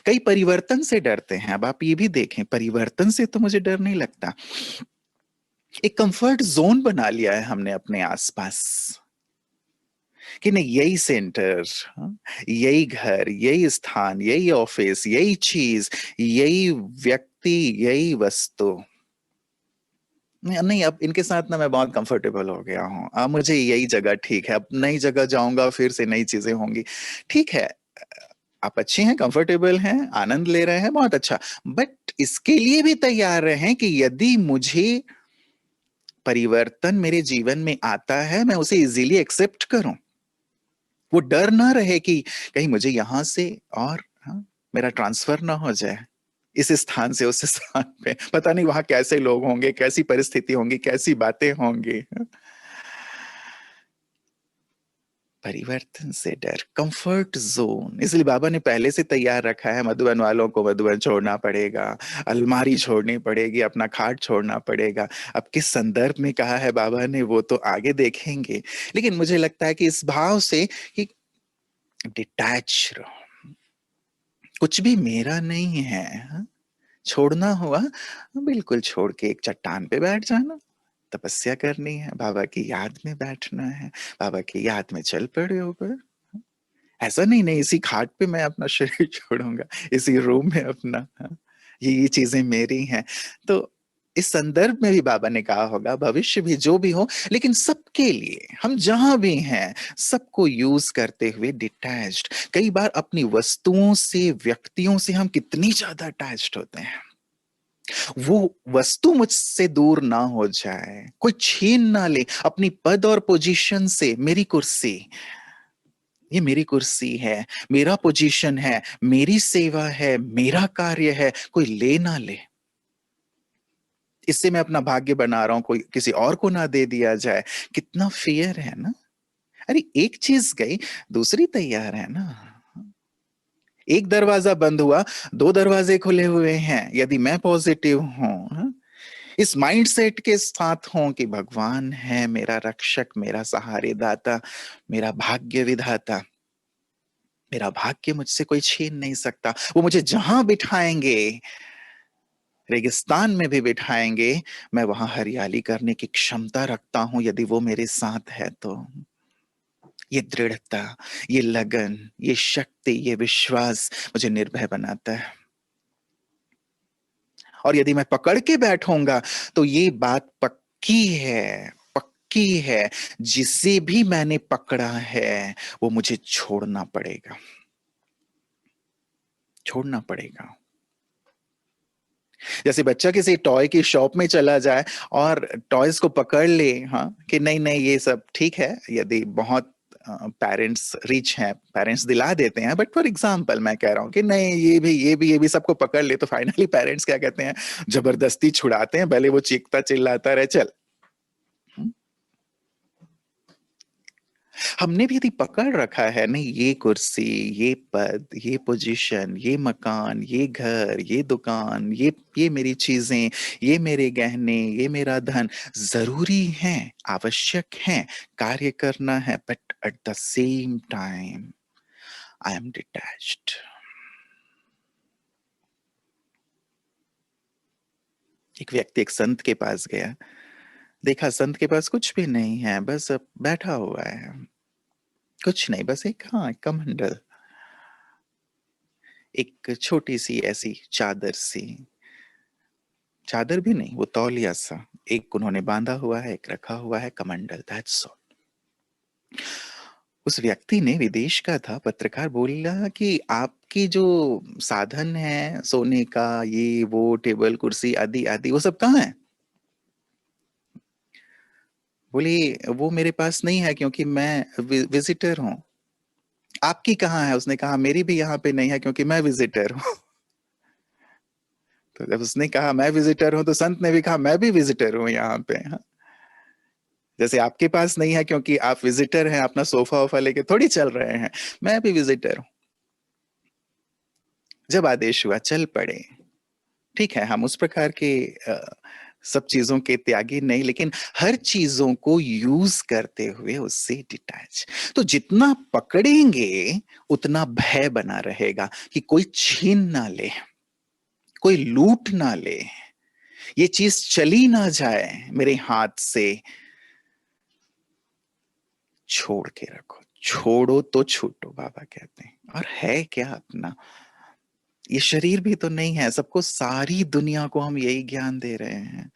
कई परिवर्तन से डरते हैं। अब आप ये भी देखें, परिवर्तन से तो मुझे डर नहीं लगता। एक कंफर्ट जोन बना लिया है हमने अपने आसपास कि नहीं, यही सेंटर, यही घर, यही स्थान, यही ऑफिस, यही चीज, यही व्यक्ति, यही वस्तु। नहीं नहीं, अब इनके साथ ना मैं बहुत कंफर्टेबल हो गया हूं, अब मुझे यही जगह ठीक है, अब नई जगह जाऊंगा फिर से नई चीजें होंगी। ठीक है, आप अच्छे हैं, कंफर्टेबल हैं, आनंद ले रहे हैं, बहुत अच्छा। बट इसके लिए भी तैयार रहें कि यदि मुझे परिवर्तन मेरे जीवन में आता है, मैं उसे इजीली एक्सेप्ट करूं। वो डर ना रहे कि कहीं मुझे यहां से और मेरा ट्रांसफर ना हो जाए, इस स्थान से उस स्थान पे, पता नहीं वहां कैसे लोग होंगे, कैसी परिस्थिति होंगी, कैसी बातें होंगी। परिवर्तन से डर, कंफर्ट जोन, इसलिए बाबा ने पहले से तैयार रखा है। मधुबन वालों को मधुबन छोड़ना पड़ेगा, अलमारी छोड़नी पड़ेगी, अपना खाट छोड़ना पड़ेगा। अब किस संदर्भ में कहा है बाबा ने वो तो आगे देखेंगे, लेकिन मुझे लगता है कि इस भाव से कि डिटैच रहो, कुछ भी मेरा नहीं है। छोड़ना हुआ बिल्कुल छोड़ के एक चट्टान पे बैठ जाना, तपस्या करनी है, बाबा की याद में बैठना है, बाबा की याद में चल पड़े ऊपर। ऐसा नहीं, नहीं इसी खाट पे मैं अपना शरीर छोड़ूंगा, इसी रूम में अपना, ये चीजें मेरी हैं। तो इस संदर्भ में भी बाबा ने कहा होगा, भविष्य भी जो भी हो, लेकिन सबके लिए, हम जहां भी हैं, सबको यूज करते हुए डिटैच्ड। कई बार अपनी वस्तुओं से, व्यक्तियों से हम कितनी ज्यादा अटैच्ड होते हैं, वो वस्तु मुझसे दूर ना हो जाए, कोई छीन ना ले अपनी पद और पोजीशन से। मेरी कुर्सी, ये मेरी कुर्सी है, मेरा पोजीशन है, मेरी सेवा है, मेरा कार्य है, कोई ले ना ले। इससे मैं अपना भाग्य बना रहा हूं, कोई किसी और को ना दे दिया जाए। कितना फियर है ना। अरे एक चीज गई, दूसरी तैयार है ना। एक दरवाजा बंद हुआ, दो दरवाजे खुले हुए हैं। यदि मैं पॉजिटिव हूं, इस माइंडसेट के साथ हूं कि भगवान है मेरा रक्षक, मेरा सहारेदाता, मेरा भाग्य विधाता, मेरा भाग्य मुझसे कोई छीन नहीं सकता। वो मुझे जहां बिठाएंगे, रेगिस्तान में भी बिठाएंगे, मैं वहां हरियाली करने की क्षमता रखता हूं, यदि वो मेरे साथ है तो। ये दृढ़ता, ये लगन, ये शक्ति, ये विश्वास मुझे निर्भय बनाता है। और यदि मैं पकड़ के बैठूंगा तो ये बात पक्की है, पक्की है, जिसे भी मैंने पकड़ा है वो मुझे छोड़ना पड़ेगा, छोड़ना पड़ेगा। जैसे बच्चा किसी टॉय की शॉप में चला जाए और टॉयज को पकड़ ले, हाँ, कि नहीं नहीं ये सब ठीक है, यदि बहुत पेरेंट्स रिच हैं, पेरेंट्स दिला देते हैं, बट फॉर एग्जाम्पल मैं कह रहा हूँ कि नहीं ये भी सबको पकड़ ले, तो फाइनली पेरेंट्स क्या कहते हैं, जबरदस्ती छुड़ाते हैं, भले वो चीखता चिल्लाता रहे, चल। हमने भी यदि पकड़ रखा है, नहीं ये कुर्सी, ये पद, ये पोजीशन, ये मकान, ये घर, ये दुकान, ये मेरी चीजें, ये मेरे गहने, ये मेरा धन जरूरी है, आवश्यक है, कार्य करना है, but at the same time I am detached. एक व्यक्ति एक संत के पास गया, देखा संत के पास कुछ भी नहीं है, बस अब बैठा हुआ है, कुछ नहीं, बस एक, हाँ, कमंडल, एक छोटी सी ऐसी चादर सी, चादर भी नहीं, वो तौलिया सा, एक उन्होंने बांधा हुआ है, एक रखा हुआ है, कमंडल, दैट्स ऑल। उस व्यक्ति ने, विदेश का था, पत्रकार बोला कि आपकी जो साधन है सोने का, ये वो टेबल कुर्सी आदि आदि, वो सब कहाँ है? बोली वो मेरे पास नहीं है क्योंकि मैं विजिटर हूँ। आपकी कहाँ है? उसने कहा मेरी भी यहाँ पे नहीं है क्योंकि मैं विजिटर हूँ। तो जब उसने कहा मैं विजिटर हूँ, तो संत ने भी कहा मैं भी विजिटर हूँ यहाँ पे। हाँ? जैसे आपके पास नहीं है क्योंकि आप विजिटर हैं, अपना सोफा वोफा लेके थोड़ी चल रहे हैं, मैं भी विजिटर हूं। जब आदेश हुआ चल पड़े, ठीक है, हम उस प्रकार के सब चीजों के त्यागी नहीं, लेकिन हर चीजों को यूज करते हुए उससे डिटैच। तो जितना पकड़ेंगे उतना भय बना रहेगा कि कोई छीन ना ले, कोई लूट ना ले, ये चीज चली ना जाए मेरे हाथ से। छोड़ के रखो, छोड़ो तो छूटो, बाबा कहते हैं। और है क्या अपना? ये शरीर भी तो नहीं है, सबको, सारी दुनिया को हम यही ज्ञान दे रहे हैं,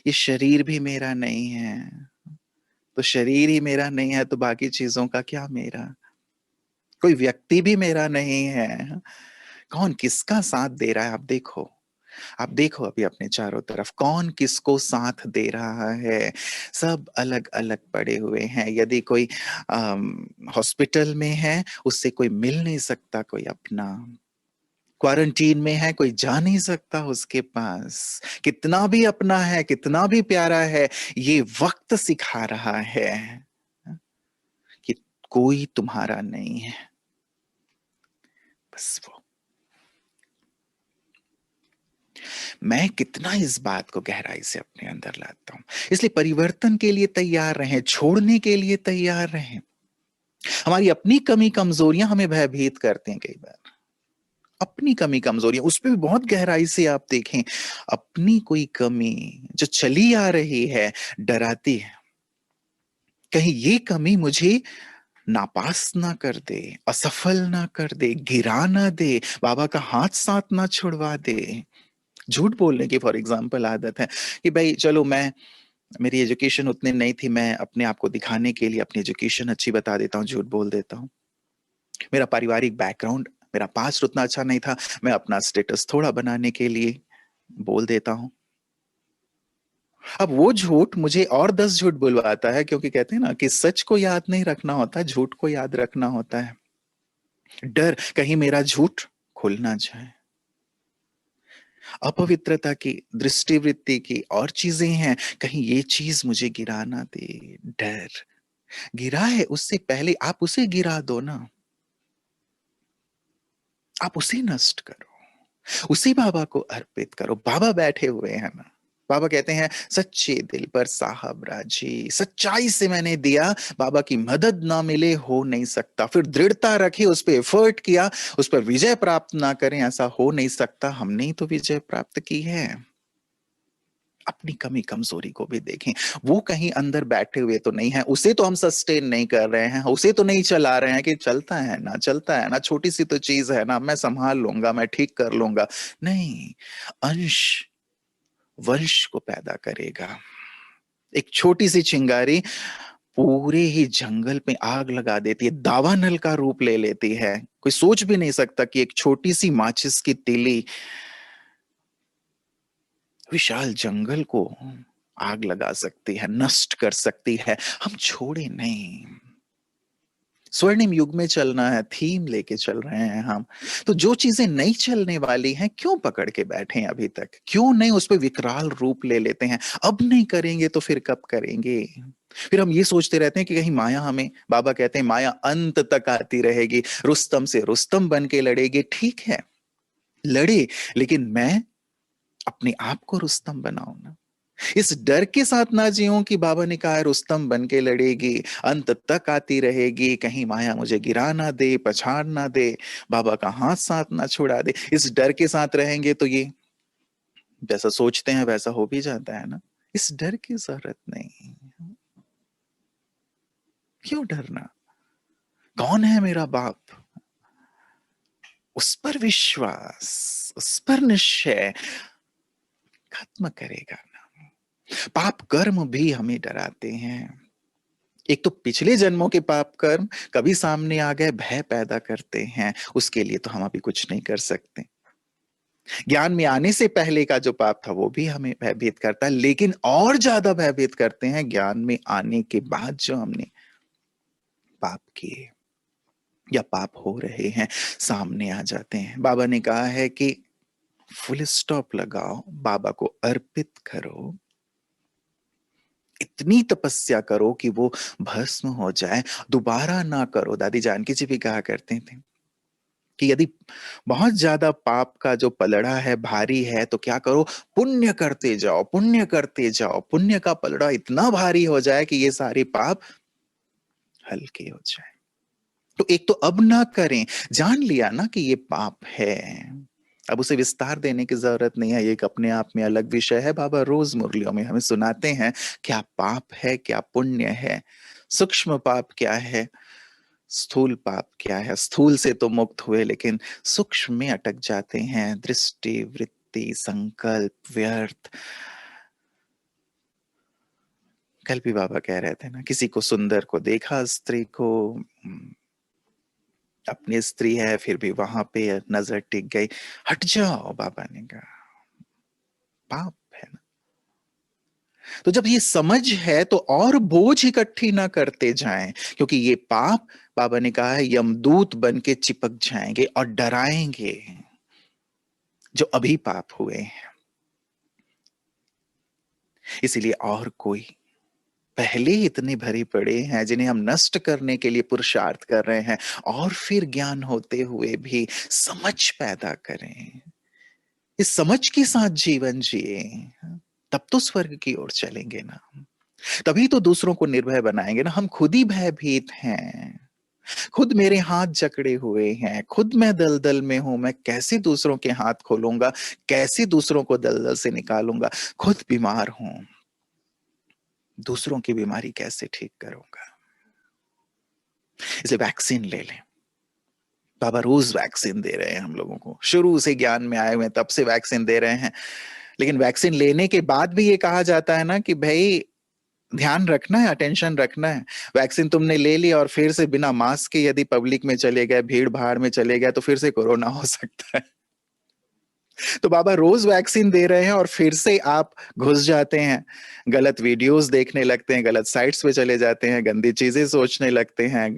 ये शरीर भी मेरा नहीं है। तो शरीर ही मेरा नहीं है तो बाकी चीजों का क्या मेरा? कोई व्यक्ति भी मेरा नहीं है। कौन किसका साथ दे रहा है? आप देखो, आप देखो अभी अपने चारों तरफ कौन किसको साथ दे रहा है। सब अलग अलग पड़े हुए हैं। यदि कोई हॉस्पिटल में है, उससे कोई मिल नहीं सकता, कोई अपना क्वारंटीन में है, कोई जा नहीं सकता उसके पास। कितना भी अपना है, कितना भी प्यारा है, ये वक्त सिखा रहा है कि कोई तुम्हारा नहीं है, बस वो। मैं कितना इस बात को गहराई से अपने अंदर लाता हूं। इसलिए परिवर्तन के लिए तैयार रहें, छोड़ने के लिए तैयार रहें। हमारी अपनी कमी कमजोरियां हमें भयभीत करती हैं कई बार। अपनी कमी कमजोरियां, उस पर भी बहुत गहराई से आप देखें, अपनी कोई कमी जो चली आ रही है डराती है, कहीं ये कमी मुझे नापास ना कर दे, असफल ना कर दे, गिरा ना दे, बाबा का हाथ साथ ना छुड़वा दे। झूठ बोलने की फॉर एग्जाम्पल आदत है कि भाई चलो, मैं, मेरी एजुकेशन उतनी नहीं थी, मैं अपने आप को दिखाने के लिए अपनी एजुकेशन अच्छी बता देता हूँ, झूठ बोल देता हूँ। मेरा पारिवारिक बैकग्राउंड, मेरा पास्ट उतना अच्छा नहीं था, मैं अपना स्टेटस थोड़ा बनाने के लिए बोल देता हूँ। अब वो झूठ मुझे और 10 झूठ बुलवाता है, क्योंकि कहते हैं ना कि सच को याद नहीं रखना होता, झूठ को याद रखना होता है। डर कहीं मेरा झूठ खुल ना जाए। अपवित्रता की, दृष्टिवृत्ति की और चीजें हैं, कहीं ये चीज मुझे गिरा ना दे। डर गिरा है, उससे पहले आप उसे गिरा दो ना, आप उसे नष्ट करो, उसी बाबा को अर्पित करो। बाबा बैठे हुए हैं ना, बाबा कहते हैं सच्चे दिल पर साहब राजी, सच्चाई से मैंने दिया, बाबा की मदद ना मिले हो नहीं सकता। फिर दृढ़ता रखी, उस पर एफर्ट किया, उस पर विजय प्राप्त ना करें, ऐसा हो नहीं सकता। हमने ही तो विजय प्राप्त की है। अपनी कमी कमजोरी को भी देखें, वो कहीं अंदर बैठे हुए तो नहीं है, उसे तो हम सस्टेन नहीं कर रहे हैं, उसे तो नहीं चला रहे हैं कि चलता है ना, चलता है ना, छोटी सी तो चीज है ना, मैं संभाल लूंगा, मैं ठीक कर लूंगा। नहीं, अंश वंश को पैदा करेगा। एक छोटी सी चिंगारी पूरे ही जंगल में आग लगा देती है, दावानल का रूप ले लेती है। कोई सोच भी नहीं सकता कि एक छोटी सी माचिस की तीली विशाल जंगल को आग लगा सकती है, नष्ट कर सकती है, हम छोड़े नहीं। स्वर्णिम युग में चलना है, थीम लेके चल रहे हैं हम। तो जो चीजें नहीं चलने वाली हैं क्यों पकड़ के बैठे हैं अभी तक, क्यों नहीं उस पर विकराल रूप ले लेते हैं? अब नहीं करेंगे तो फिर कब करेंगे? फिर हम ये सोचते रहते हैं कि कहीं माया हमें, बाबा कहते हैं माया अंत तक आती रहेगी, रुस्तम से रुस्तम बन के लड़ेगी। ठीक है, लड़े, लेकिन मैं अपने आप को रुस्तम बनाऊं ना। इस डर के साथ ना जीऊं कि बाबा ने कहा है रुस्तम बन के लड़ेगी, अंत तक आती रहेगी, कहीं माया मुझे गिरा ना दे, पछाड़ ना दे, बाबा का हाथ साथ ना छुड़ा दे। इस डर के साथ रहेंगे तो ये जैसा सोचते हैं वैसा हो भी जाता है ना। इस डर की जरूरत नहीं। क्यों डरना? कौन है मेरा बाप? उस पर विश्वास, उस पर निश्चय खत्म करेगा ना। पाप कर्म भी हमें डराते हैं। एक तो पिछले जन्मों के पाप कर्म कभी सामने आ गए, भय पैदा करते हैं, उसके लिए तो हम अभी कुछ नहीं कर सकते। ज्ञान में आने से पहले का जो पाप था वो भी हमें भयभीत करता है, लेकिन और ज्यादा भयभीत करते हैं ज्ञान में आने के बाद जो हमने पाप किए या पाप हो रहे हैं सामने आ जाते हैं। बाबा ने कहा है कि फुल स्टॉप लगाओ, बाबा को अर्पित करो, इतनी तपस्या करो कि वो भस्म हो जाए, दोबारा ना करो। दादी जानकी जी भी कहा करते थे कि यदि बहुत ज्यादा पाप का जो पलड़ा है भारी है तो क्या करो, पुण्य करते जाओ, पुण्य करते जाओ, पुण्य का पलड़ा इतना भारी हो जाए कि ये सारे पाप हल्के हो जाए। तो एक तो अब ना करें, जान लिया ना कि ये पाप है, अब उसे विस्तार देने की जरूरत नहीं है, ये एक अपने आप में अलग विषय है। बाबा रोज मुरलियों में हमें सुनाते हैं क्या पाप है, क्या पुण्य है, सूक्ष्म पाप क्या है, स्थूल पाप क्या है। स्थूल से तो मुक्त हुए, लेकिन सूक्ष्म में अटक जाते हैं। दृष्टि, वृत्ति, संकल्प व्यर्थ। कल भी बाबा कह रहे थे ना, किसी को सुंदर को देखा, स्त्री को, अपनी स्त्री है फिर भी वहां पे नजर टिक गई, हट जाओ, बाबा ने कहा पाप है ना। तो जब ये समझ है तो और बोझ इकट्ठी ना करते जाएं, क्योंकि ये पाप, बाबा ने कहा है, यमदूत बन के चिपक जाएंगे और डराएंगे जो अभी पाप हुए हैं। इसीलिए और कोई, पहले ही इतने भरे पड़े हैं जिन्हें हम नष्ट करने के लिए पुरुषार्थ कर रहे हैं, और फिर ज्ञान होते हुए भी समझ पैदा करें, इस समझ के साथ जीवन जिए, तब तो स्वर्ग की ओर चलेंगे ना। तभी तो दूसरों को निर्भय बनाएंगे ना। हम खुद ही भयभीत हैं, खुद मेरे हाथ जकड़े हुए हैं, खुद मैं दलदल में हूं, मैं कैसे दूसरों के हाथ खोलूंगा, कैसे दूसरों को दलदल से निकालूंगा? खुद बीमार हूं, दूसरों की बीमारी कैसे ठीक करूंगा? इसलिए वैक्सीन ले लें। बाबा रोज वैक्सीन दे रहे हैं हम लोगों को, शुरू से ज्ञान में आए हुए तब से वैक्सीन दे रहे हैं। लेकिन वैक्सीन लेने के बाद भी ये कहा जाता है ना कि भाई ध्यान रखना है, अटेंशन रखना है। वैक्सीन तुमने ले ली और फिर से बिना मास्क के यदि पब्लिक में चले गए, भीड़ भाड़ में चले गए, तो फिर से कोरोना हो सकता है। तो बाबा रोज वैक्सीन दे रहे हैं और फिर से आप घुस जाते हैं, गलत वीडियोस देखने लगते हैं, गलत साइट्स पे चले जाते हैं, गंदी चीजें सोचने लगते हैं,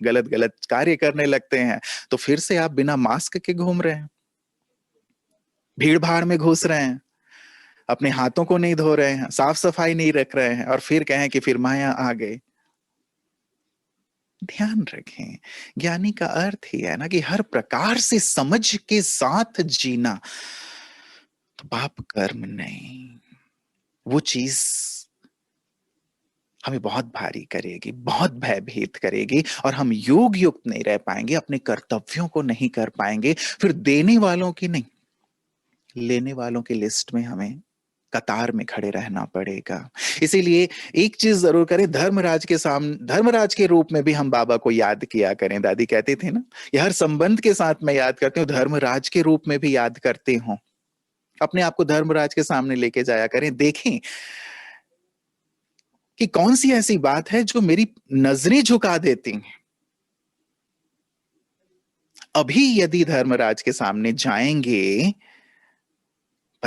गलत गलत कार्य करने लगते हैं, तो फिर से आप बिना मास्क के घूम रहे हैं, भीड़ भाड़ में घुस रहे हैं, अपने हाथों को नहीं धो रहे हैं, साफ सफाई नहीं रख रहे हैं, और फिर कहें कि फिर माया आ गई। ध्यान रखें, ज्ञानी का अर्थ ही है ना कि हर प्रकार से समझ के साथ जीना। तो पाप कर्म नहीं, वो चीज हमें बहुत भारी करेगी, बहुत भयभीत करेगी, और हम योग युक्त नहीं रह पाएंगे, अपने कर्तव्यों को नहीं कर पाएंगे। फिर देने वालों की नहीं, लेने वालों की लिस्ट में हमें कतार में खड़े रहना पड़ेगा। इसीलिए एक चीज जरूर करें, धर्मराज के सामने, धर्मराज के रूप में भी हम बाबा को याद किया करें। दादी कहती थी ना, ये हर संबंध के साथ मैं याद करती हूँ, धर्मराज के रूप में भी याद करती हूँ। अपने आप को धर्मराज के सामने लेके जाया करें, देखें कि कौन सी ऐसी बात है जो मेरी नजरें झुका देती हैं। अभी यदि धर्मराज के सामने जाएंगे,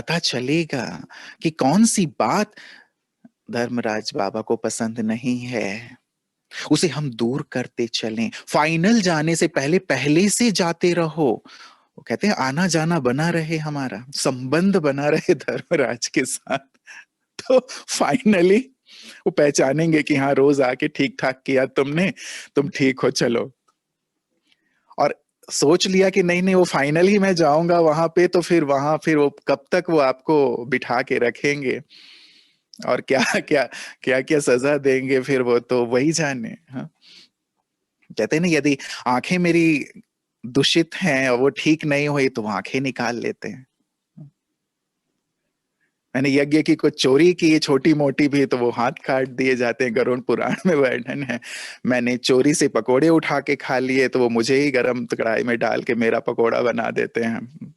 पता चलेगा कि कौन सी बात धर्मराज बाबा को पसंद नहीं है, उसे हम दूर करते चलें। फाइनल जाने से पहले पहले से जाते रहो। वो कहते हैं आना जाना बना रहे, हमारा संबंध बना रहे धर्मराज के साथ, तो फाइनली वो पहचानेंगे कि हाँ रोज आके ठीक ठाक किया तुमने, तुम ठीक हो चलो। और सोच लिया कि नहीं नहीं वो फाइनल ही मैं जाऊंगा वहां पे, तो फिर वहां फिर वो कब तक वो आपको बिठा के रखेंगे और क्या क्या क्या क्या सजा देंगे फिर वो तो वही जाने। हाँ, कहते हैं ना यदि आंखें मेरी दूषित हैं और वो ठीक नहीं हुई तो वो आंखें निकाल लेते हैं। मैंने यज्ञ की कुछ चोरी की छोटी मोटी भी तो वो हाथ काट दिए जाते हैं, गरुड़ पुराण में वर्णन है। मैंने चोरी से पकोड़े उठा के खा लिए तो वो मुझे ही गरम कढ़ाई में डाल के मेरा पकोड़ा बना देते हैं।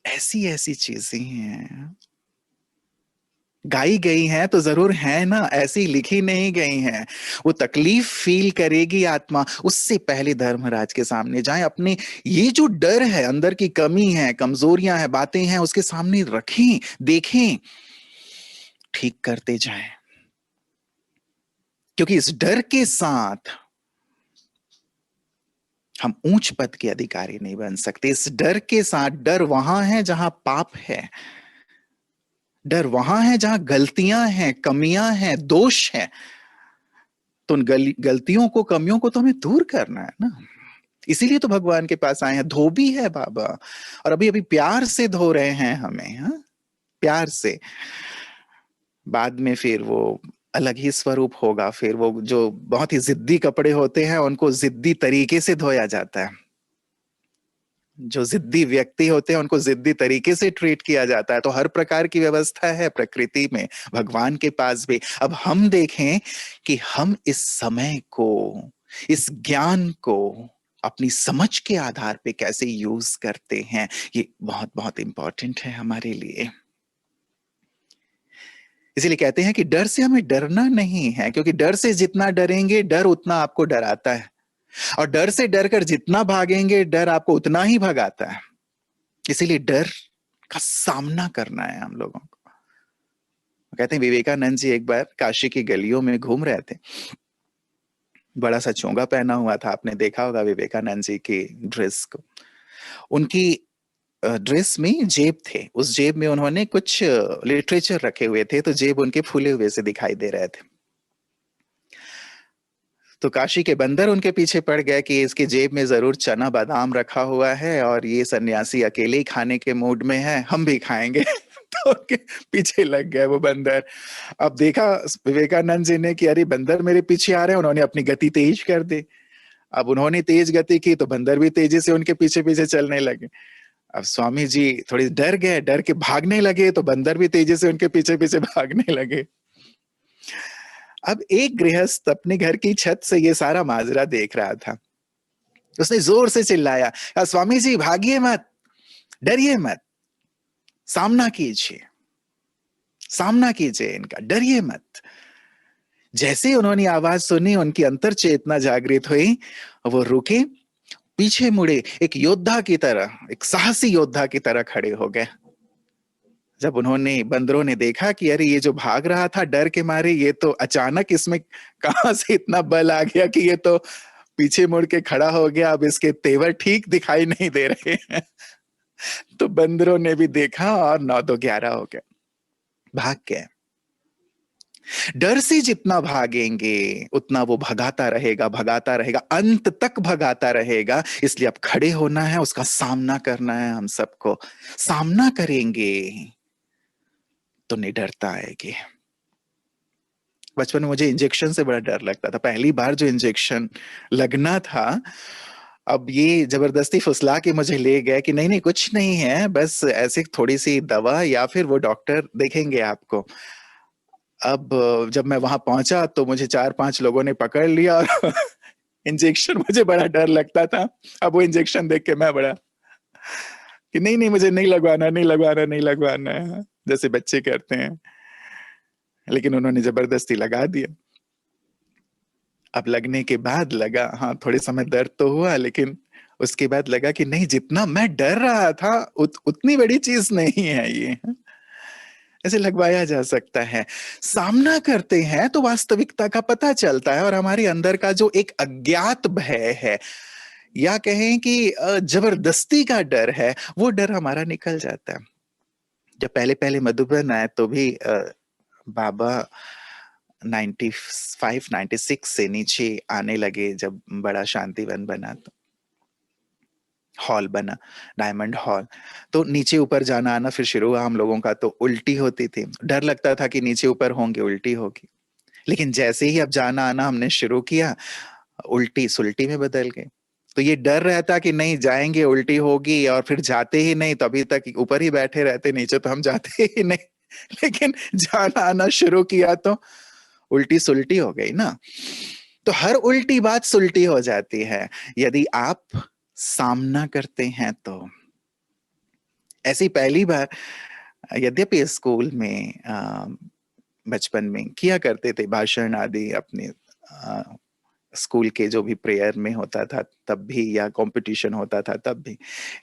ऐसी ऐसी चीजें हैं, गाई गई हैं तो जरूर है ना, ऐसी लिखी नहीं गई हैं। वो तकलीफ फील करेगी आत्मा, उससे पहले धर्मराज के सामने जाएं। अपने ये जो डर है, अंदर की कमी है, कमजोरियां हैं, बातें हैं, उसके सामने रखें, देखें, ठीक करते जाएं। क्योंकि इस डर के साथ हम ऊंच पद के अधिकारी नहीं बन सकते। इस डर के साथ, डर वहां है जहां पाप है, डर वहां है जहां गलतियां हैं, कमियां हैं, दोष है। तो उन गलतियों को, कमियों को तो हमें दूर करना है ना। इसीलिए तो भगवान के पास आए हैं। धोबी है बाबा, और अभी अभी प्यार से धो रहे हैं हमें। हाँ, प्यार से। बाद में फिर वो अलग ही स्वरूप होगा। फिर वो जो बहुत ही जिद्दी कपड़े होते हैं उनको जिद्दी तरीके से धोया जाता है। जो जिद्दी व्यक्ति होते हैं उनको जिद्दी तरीके से ट्रीट किया जाता है। तो हर प्रकार की व्यवस्था है प्रकृति में, भगवान के पास भी। अब हम देखें कि हम इस समय को, इस ज्ञान को अपनी समझ के आधार पे कैसे यूज करते हैं। ये बहुत बहुत इंपॉर्टेंट है हमारे लिए। इसीलिए कहते हैं कि डर से हमें डरना नहीं है, क्योंकि डर से जितना डरेंगे डर उतना आपको डराता है, और डर से डर कर जितना भागेंगे डर आपको उतना ही भगाता है। इसीलिए डर का सामना करना है हम लोगों को। कहते हैं विवेकानंद जी एक बार काशी की गलियों में घूम रहे थे। बड़ा सा चोंगा पहना हुआ था, आपने देखा होगा विवेकानंद जी की ड्रेस को। उनकी ड्रेस में जेब थे, उस जेब में उन्होंने कुछ लिटरेचर रखे हुए थे, तो जेब उनके फूले हुए से दिखाई दे रहे थे। तो काशी के बंदर उनके पीछे पड़ गए कि इसके जेब में जरूर चना बादाम रखा हुआ है और ये सन्यासी अकेले ही खाने के मूड में है, हम भी खाएंगे। तो उनके पीछे लग गए वो बंदर। अब देखा विवेकानंद जी ने कि अरे बंदर मेरे पीछे आ रहे हैं, उन्होंने अपनी गति तेज कर दी। अब उन्होंने तेज गति की तो बंदर भी तेजी से उनके पीछे पीछे चलने लगे। अब स्वामी जी थोड़ी डर गए, डर के भागने लगे, तो बंदर भी तेजी से उनके पीछे पीछे भागने लगे। अब एक गृहस्थ अपने घर की छत से ये सारा माजरा देख रहा था। उसने जोर से चिल्लाया, स्वामी जी भागिए मत, डरिए मत, सामना कीजिए, सामना कीजिए इनका, डरिए मत। जैसे ही उन्होंने आवाज सुनी उनकी अंतर चेतना जागृत हुई, वो रुके, पीछे मुड़े, एक योद्धा की तरह, एक साहसी योद्धा की तरह खड़े हो गए। जब उन्होंने, बंदरों ने देखा कि अरे ये जो भाग रहा था डर के मारे, ये तो अचानक इसमें कहां से इतना बल आ गया कि ये तो पीछे मुड़ के खड़ा हो गया, अब इसके तेवर ठीक दिखाई नहीं दे रहे हैं। तो बंदरों ने भी देखा और 9 2 11 हो गए, भाग गए। डर से जितना भागेंगे उतना वो भगाता रहेगा, भगाता रहेगा, अंत तक भगाता रहेगा। इसलिए अब खड़े होना है, उसका सामना करना है। हम सबको सामना करेंगे तो निडरता आएगी। बचपन में मुझे इंजेक्शन से बड़ा डर लगता था। पहली बार जो इंजेक्शन लगना था, अब ये जबरदस्ती फुसला के मुझे ले गए कि नहीं नहीं कुछ नहीं है, बस ऐसे थोड़ी सी दवा या फिर वो डॉक्टर देखेंगे आपको। अब जब मैं वहां पहुंचा तो मुझे 4 5 लोगों ने पकड़ लिया और इंजेक्शन, मुझे बड़ा डर लगता था। अब वो इंजेक्शन देख के मैं बड़ा कि नहीं नहीं मुझे नहीं लगवाना, नहीं लगवाना, नहीं लगवाना है, जैसे बच्चे करते हैं। लेकिन उन्होंने जबरदस्ती लगा दिया। अब लगने के बाद लगा, हाँ थोड़े समय दर्द तो हुआ, लेकिन उसके बाद लगा कि नहीं, जितना मैं डर रहा था उतनी बड़ी चीज नहीं है ये। ऐसे लगवाया जा सकता है। सामना करते हैं तो वास्तविकता का पता चलता है, और हमारे अंदर का जो एक अज्ञात भय है, या कहें कि जबरदस्ती का डर है, वो डर हमारा निकल जाता है। जब पहले पहले मधुबन आए तो भी बाबा 95 96 से नीचे आने लगे, जब बड़ा शांतिवन बना तो हॉल बना, डायमंड हॉल। तो नीचे ऊपर जाना आना फिर शुरू हुआ हम लोगों का, तो उल्टी होती थी, डर लगता था कि नीचे ऊपर होंगे उल्टी होगी। लेकिन जैसे ही अब जाना आना हमने शुरू किया, उल्टी सुल्टी में बदल गए। तो ये डर रहता कि नहीं जाएंगे उल्टी होगी, और फिर जाते ही नहीं, तो अभी तक ऊपर ही बैठे रहते, नीचे तो हम जाते ही नहीं। लेकिन जाना आना शुरू किया तो उल्टी सुल्टी हो गई ना। तो हर उल्टी बात सुल्टी हो जाती है यदि आप सामना करते हैं तो। ऐसी पहली बार, यद्यपि स्कूल में बचपन में किया करते थे भाषण आदि, अपने स्कूल के जो भी प्रेयर में होता था तब भी, या कंपटीशन होता था तब भी,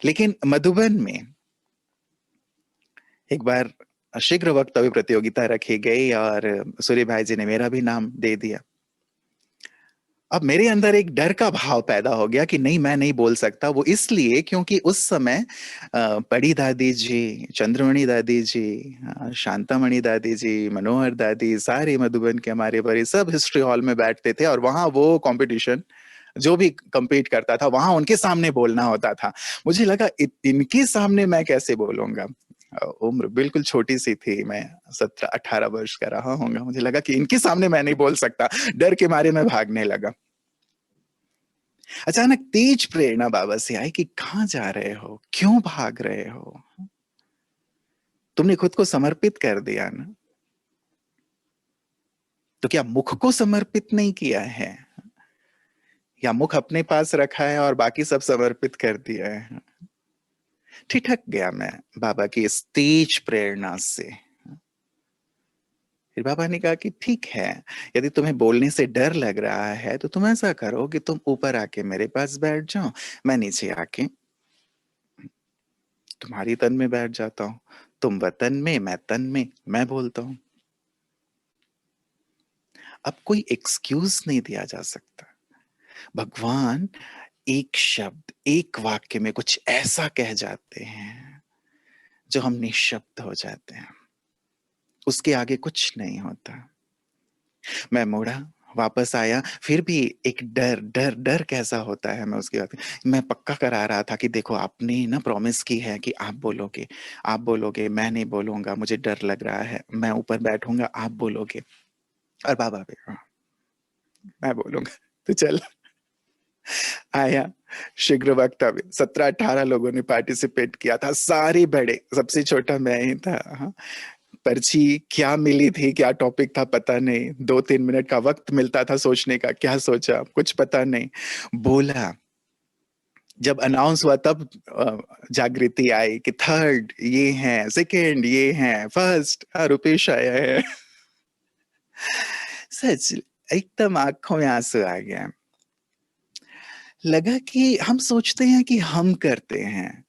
लेकिन मधुबन में एक बार शीघ्र वक्तव्य प्रतियोगिता रखी गई, और सूर्य भाई जी ने मेरा भी नाम दे दिया। अब मेरे अंदर एक डर का भाव पैदा हो गया कि नहीं, मैं नहीं बोल सकता। वो इसलिए क्योंकि उस समय बड़ी दादी जी, चंद्रमणि दादी जी, शांतामणि दादी जी, मनोहर दादी, सारे मधुबन के हमारे बड़े सब हिस्ट्री हॉल में बैठते थे, और वहां वो कंपटीशन जो भी compete करता था वहां उनके सामने बोलना होता था। मुझे लगा इनके सामने मैं कैसे बोलूंगा। उम्र बिल्कुल छोटी सी थी, मैं 17 18 वर्ष का रहा होऊंगा। मुझे लगा कि इनके सामने मैं नहीं बोल सकता, डर के मारे मैं भागने लगा। अचानक तेज प्रेरणा बाबा से आई कि कहां जा रहे हो, क्यों भाग रहे हो, तुमने खुद को समर्पित कर दिया ना। तो क्या मुख को समर्पित नहीं किया है, या मुख अपने पास रखा है और बाकी सब समर्पित कर दिया है। ठिठक गया मैं बाबा की इस तेज प्रेरणा से। फिर बाबा ने कहा कि ठीक है, यदि तुम्हें बोलने से डर लग रहा है तो तुम ऐसा करो कि तुम ऊपर आके मेरे पास बैठ जाओ, मैं नीचे आके तुम्हारी तन में बैठ जाता हूं। तुम वतन में, मैं तन में, मैं बोलता हूं। अब कोई एक्सक्यूज नहीं दिया जा सकता। भगवान एक शब्द, एक वाक्य में कुछ ऐसा कह जाते हैं जो हम निशब्द हो जाते हैं, उसके आगे कुछ नहीं होता। मैं मुड़ा, वापस आया, फिर भी एक डर डर डर कैसा होता है, मैं उसकी बात, मैं पक्का करा रहा था कि देखो आपने ना प्रॉमिस की है कि आप बोलोगे, आप बोलोगे, मैं नहीं बोलूंगा, मुझे डर लग रहा है, मैं ऊपर बैठूंगा, आप बोलोगे। और बाबा भी हाँ, मैं बोलूंगा। तो चल आया शीघ्र वक्तव्य। 17 18 लोगों ने पार्टिसिपेट किया था, सारे बड़े, सबसे छोटा मैं ही था। हाँ, पर्ची क्या मिली थी, क्या टॉपिक था पता नहीं, 2 3 मिनट का वक्त मिलता था सोचने का, क्या सोचा कुछ पता नहीं। बोला, जब अनाउंस हुआ तब जागृति आई कि थर्ड ये है, सेकंड ये है, फर्स्ट रुपेश आया है। सच, एकदम आंखों में आंसू आ गया। लगा कि हम सोचते हैं कि हम करते हैं,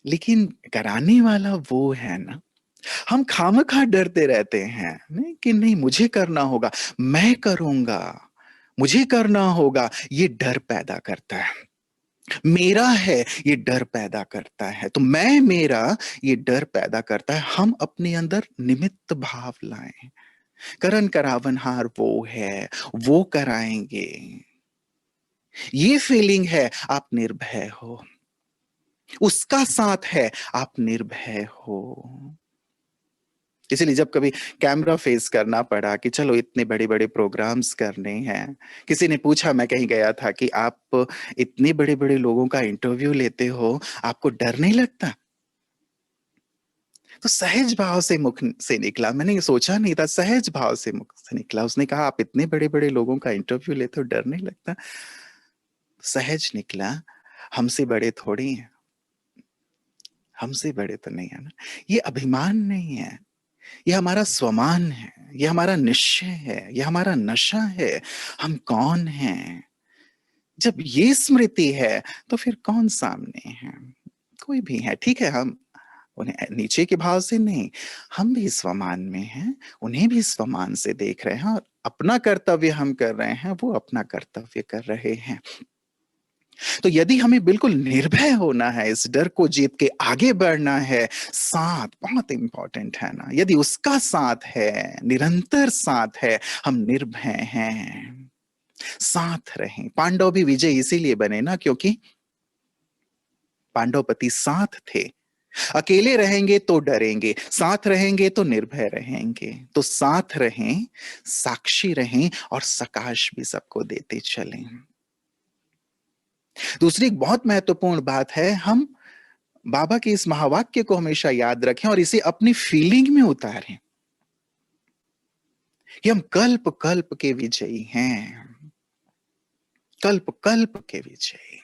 लेकिन कराने वाला वो है ना। हम खामखा डरते रहते हैं नहीं कि नहीं मुझे करना होगा, मैं करूंगा, मुझे करना होगा, ये डर पैदा करता है। मेरा है, ये डर पैदा करता है। तो मैं मेरा, ये डर पैदा करता है। हम अपने अंदर निमित्त भाव लाएं, करण करावनहार वो है, वो कराएंगे। ये फीलिंग है, आप निर्भय हो, उसका साथ है, आप निर्भय हो। इसलिए जब कभी कैमरा फेस करना पड़ा कि चलो इतने बड़े बड़े प्रोग्राम्स करने हैं, किसी ने पूछा, मैं कहीं गया था, कि आप इतने बड़े बड़े लोगों का इंटरव्यू लेते हो, आपको डर नहीं लगता? तो सहज भाव से मुख से निकला, मैंने ये सोचा नहीं था, सहज भाव से मुख से निकला। उसने कहा आप इतने बड़े बड़े लोगों का इंटरव्यू लेते हो, डर नहीं लगता? सहज निकला, हमसे बड़े थोड़ी हैं, हमसे बड़े तो नहीं है ना। ये अभिमान नहीं है, ये हमारा स्वमान है, ये हमारा निश्चय है, ये हमारा नशा है। हम कौन हैं? जब ये स्मृति है तो फिर कौन सामने है? कोई भी है, ठीक है, हम उन्हें नीचे के भाव से नहीं, हम भी स्वमान में हैं, उन्हें भी स्वमान से देख रहे हैं, और अपना कर्तव्य हम कर रहे हैं, वो अपना कर्तव्य कर रहे हैं। तो यदि हमें बिल्कुल निर्भय होना है, इस डर को जीत के आगे बढ़ना है, साथ बहुत इंपॉर्टेंट है ना, यदि उसका साथ है, निरंतर साथ है, हम निर्भय हैं, साथ रहें। पांडव भी विजय इसीलिए बने ना, क्योंकि पांडवपति साथ थे। अकेले रहेंगे तो डरेंगे, साथ रहेंगे तो निर्भय रहेंगे। तो साथ रहें, साक्षी रहें, और सकाश भी सबको देते चलें। दूसरी एक बहुत महत्वपूर्ण बात है, हम बाबा के इस महावाक्य को हमेशा याद रखें और इसे अपनी फीलिंग में उतारें कि हम कल्प कल्प के विजयी हैं, कल्प कल्प के विजयी।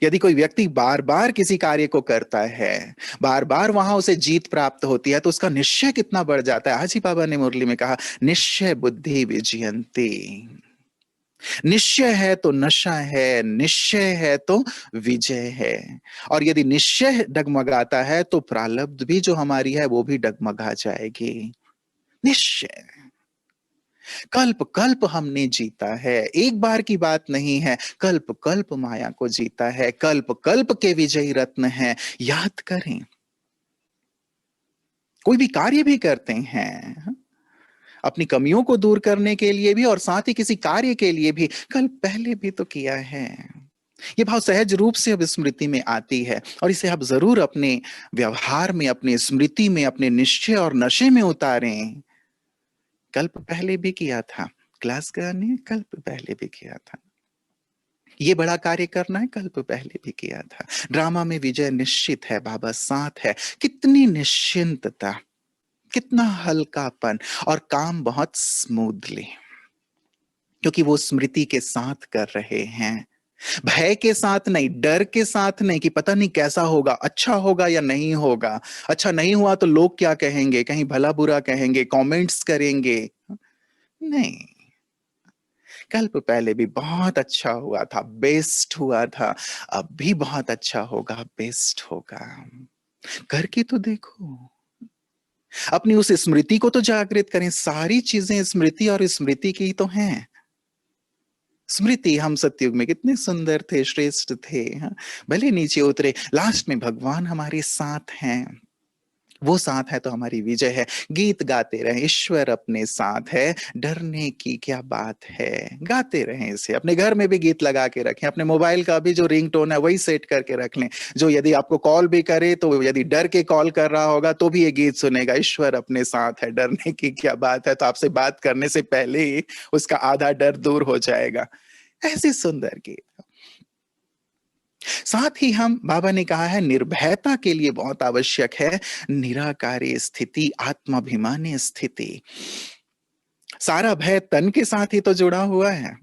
यदि कोई व्यक्ति बार बार किसी कार्य को करता है, बार बार वहां उसे जीत प्राप्त होती है, तो उसका निश्चय कितना बढ़ जाता है। आज ही बाबा ने मुरली में कहा, निश्चय बुद्धि विजयंती। निश्चय है तो नशा है, निश्चय है तो विजय है। और यदि निश्चय डगमगाता है तो प्रारब्ध भी जो हमारी है वो भी डगमगा जाएगी। निश्चय, कल्प कल्प हमने जीता है, एक बार की बात नहीं है, कल्प कल्प माया को जीता है, कल्प कल्प के विजयी रत्न हैं। याद करें, कोई भी कार्य भी करते हैं अपनी कमियों को दूर करने के लिए भी, और साथ ही किसी कार्य के लिए भी, कल पहले भी तो किया है। ये भाव सहज रूप से अब स्मृति में आती है, और इसे आप जरूर अपने व्यवहार में, अपने स्मृति में, अपने निश्चय और नशे में उतारें। कल्प पहले भी किया था, क्लास करानी कल्प पहले भी किया था, ये बड़ा कार्य करना है कल्प पहले भी किया था, ड्रामा में विजय निश्चित है, बाबा साथ है। कितनी निश्चिंतता, कितना हल्कापन, और काम बहुत स्मूथली, क्योंकि वो स्मृति के साथ कर रहे हैं, भय के साथ नहीं, डर के साथ नहीं कि पता नहीं कैसा होगा, अच्छा होगा या नहीं होगा, अच्छा नहीं हुआ तो लोग क्या कहेंगे, कहीं भला बुरा कहेंगे, कमेंट्स करेंगे। नहीं, कल्प पहले भी बहुत अच्छा हुआ था, बेस्ट हुआ था, अब भी बहुत अच्छा होगा, बेस्ट होगा। करके तो देखो, अपनी उस स्मृति को तो जागृत करें। सारी चीजें स्मृति और स्मृति की तो हैं। स्मृति, हम सतयुग में कितने सुंदर थे, श्रेष्ठ थे, हाँ? भले नीचे उतरे, लास्ट में भगवान हमारे साथ हैं। वो साथ है तो हमारी विजय है। गीत गाते रहें, ईश्वर अपने साथ है, डरने की क्या बात है। गाते रहें इसे, अपने घर में भी गीत लगा के रखें, अपने मोबाइल का भी जो रिंगटोन है वही सेट करके रख लें, जो यदि आपको कॉल भी करे तो यदि डर के कॉल कर रहा होगा तो भी ये गीत सुनेगा, ईश्वर अपने साथ है, डरने की क्या बात है। तो आपसे बात करने से पहले ही उसका आधा डर दूर हो जाएगा। ऐसे सुंदर गीत। साथ ही हम, बाबा ने कहा है, निर्भयता के लिए बहुत आवश्यक है निराकारी स्थिति, आत्माभिमानी स्थिति। सारा भय तन के साथ ही तो जुड़ा हुआ है,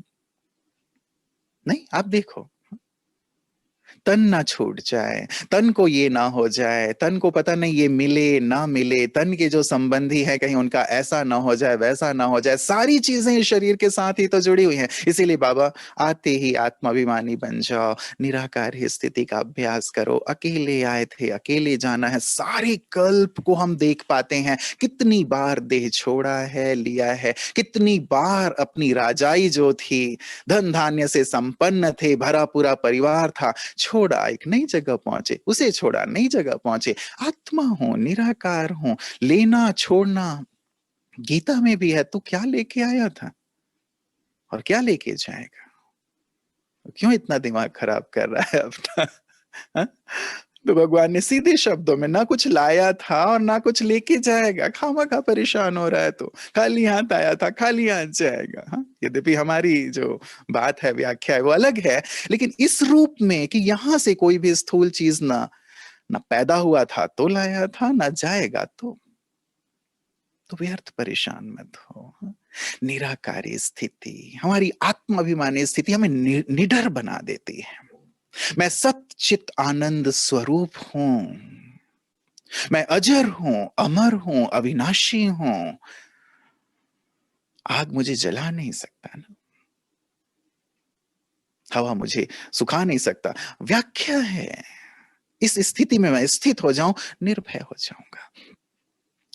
नहीं? आप देखो, तन ना छूट जाए, तन को ये ना हो जाए, तन को पता नहीं ये मिले ना मिले, तन के जो संबंधी है कहीं उनका ऐसा ना हो जाए, वैसा ना हो जाए। सारी चीजें इस शरीर के साथ ही तो जुड़ी हुई हैं। इसीलिए बाबा, आते ही आत्माभिमानी बन जाओ, निराकार ही स्थिति का अभ्यास करो। अकेले आए थे, अकेले जाना है। सारे कल्प को हम देख पाते हैं, कितनी बार देह छोड़ा है, लिया है, कितनी बार अपनी राजाई जो थी, धन धान्य से संपन्न थे, भरा पूरा परिवार था, छोड़ा, एक नई जगह पहुंचे, उसे छोड़ा, नई जगह पहुंचे। आत्मा हो, निराकार हो, लेना छोड़ना गीता में भी है। तू क्या लेके आया था और क्या लेके जाएगा? क्यों इतना दिमाग खराब कर रहा है अपना? हाँ? तो भगवान ने सीधे शब्दों में, ना कुछ लाया था और ना कुछ लेके जाएगा, खामखा परेशान हो रहा है तो, खाली हाथ आया था, खाली हाथ जाएगा। हाँ, यद्यपि हमारी जो बात है, व्याख्या है, वो अलग है, लेकिन इस रूप में कि यहां से कोई भी स्थूल चीज ना ना पैदा हुआ था तो लाया था, ना जाएगा तो व्यर्थ परेशान मत हो। हाँ? निराकारी स्थिति, हमारी आत्माभिमानी स्थिति हमें निडर बना देती है। मैं सच्चित आनंद स्वरूप हूं, मैं अजर हूं, अमर हूं, अविनाशी हूं, आग मुझे जला नहीं सकता ना। हवा मुझे सुखा नहीं सकता। व्याख्या है, इस स्थिति में मैं स्थित हो जाऊं, निर्भय हो जाऊंगा।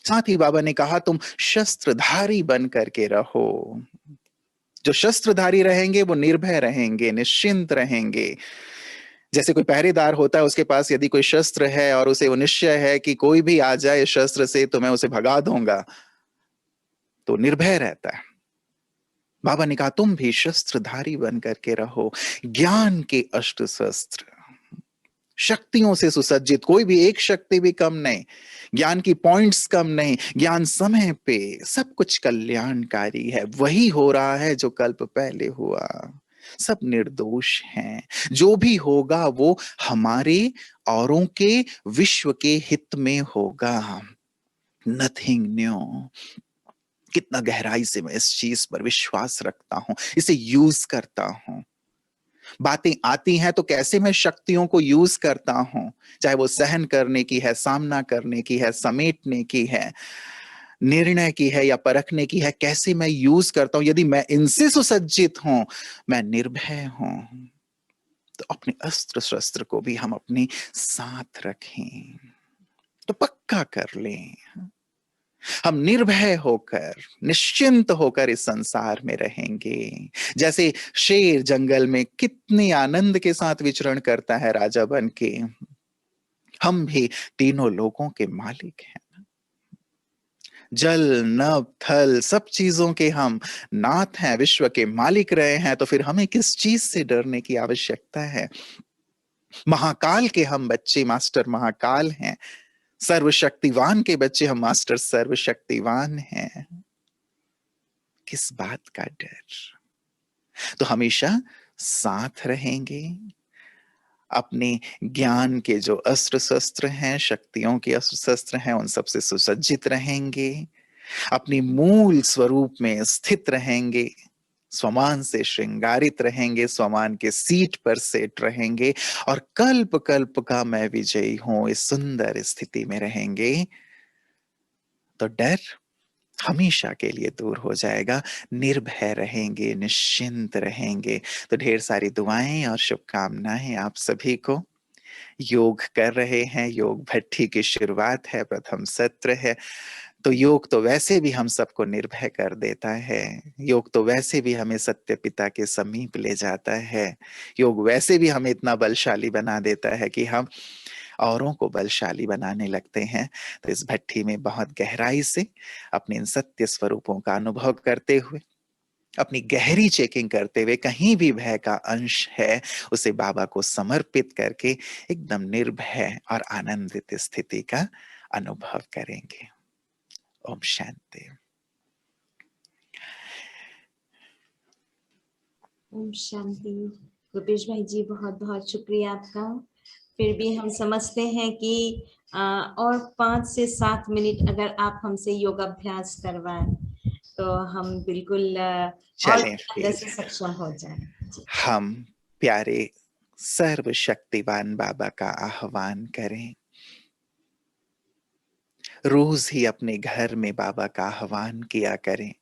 साथ ही बाबा ने कहा तुम शस्त्रधारी बन करके रहो। जो शस्त्रधारी रहेंगे वो निर्भय रहेंगे, निश्चिंत रहेंगे। जैसे कोई पहरेदार होता है, उसके पास यदि कोई शस्त्र है और उसे वो निश्चय है कि कोई भी आ जाए शस्त्र से तो मैं उसे भगा दूंगा, तो निर्भय रहता है। बाबा ने कहा तुम भी शस्त्रधारी बन करके रहो, ज्ञान के अष्ट शस्त्र, शक्तियों से सुसज्जित, कोई भी एक शक्ति भी कम नहीं, ज्ञान की पॉइंट्स कम नहीं, ज्ञान समय पे, सब कुछ कल्याणकारी है। वही हो रहा है जो कल्प पहले हुआ, सब निर्दोष हैं। जो भी होगा वो हमारे औरों के विश्व के हित में होगा। Nothing new. कितना गहराई से मैं इस चीज पर विश्वास रखता हूं, इसे यूज करता हूं। बातें आती हैं तो कैसे मैं शक्तियों को यूज करता हूं, चाहे वो सहन करने की है, सामना करने की है, समेटने की है, निर्णय की है या परखने की है, कैसे मैं यूज करता हूं। यदि मैं इनसे सुसज्जित हूं, मैं निर्भय हूं, तो अपने अस्त्र शस्त्र को भी हम अपने साथ रखें, तो पक्का कर लें। हम निर्भय होकर, निश्चिंत होकर इस संसार में रहेंगे। जैसे शेर जंगल में कितने आनंद के साथ विचरण करता है राजा बन के, हम भी तीनों लोगों के मालिक हैं। जल नभ थल सब चीजों के हम नाथ हैं, विश्व के मालिक रहे हैं, तो फिर हमें किस चीज से डरने की आवश्यकता है। महाकाल के हम बच्चे मास्टर महाकाल हैं, सर्वशक्तिवान के बच्चे हम मास्टर सर्वशक्तिवान हैं। किस बात का डर। तो हमेशा साथ रहेंगे, अपने ज्ञान के जो अस्त्र शस्त्र हैं, शक्तियों के अस्त्र शस्त्र हैं, उन सबसे सुसज्जित रहेंगे, अपनी मूल स्वरूप में स्थित रहेंगे, स्वमान से श्रृंगारित रहेंगे, स्वमान के सीट पर सेट रहेंगे, और कल्प कल्प का मैं विजयी हूं इस सुंदर स्थिति में रहेंगे, तो डर हमेशा के लिए दूर हो जाएगा। निर्भय रहेंगे, निश्चिंत रहेंगे। तो ढेर सारी दुआएं और शुभकामनाएं आप सभी को। योग कर रहे हैं, योग भट्ठी की शुरुआत है, प्रथम सत्र है। तो योग तो वैसे भी हम सबको निर्भय कर देता है, योग तो वैसे भी हमें सत्य पिता के समीप ले जाता है, योग वैसे भी हमें इतना बलशाली बना देता है कि हम औरों को बलशाली बनाने लगते हैं। तो इस भट्ठी में बहुत गहराई से अपने इन सत्य स्वरूपों का अनुभव करते हुए, अपनी गहरी चेकिंग करते हुए, कहीं भी भय का अंश है उसे बाबा को समर्पित करके एकदम निर्भय और आनंदित स्थिति का अनुभव करेंगे। ओम शांति। ओम शांति। रुपेश भाई जी बहुत बहुत शुक्रिया आपका। फिर भी हम समझते हैं कि और 5 से 7 मिनट अगर आप हमसे योगाभ्यास करवाएं तो हम बिल्कुल और चलें अंदर फिर से सक्षम हो जाएं। हम प्यारे सर्वशक्तिवान बाबा का आह्वान करें। रोज ही अपने घर में बाबा का आह्वान किया करें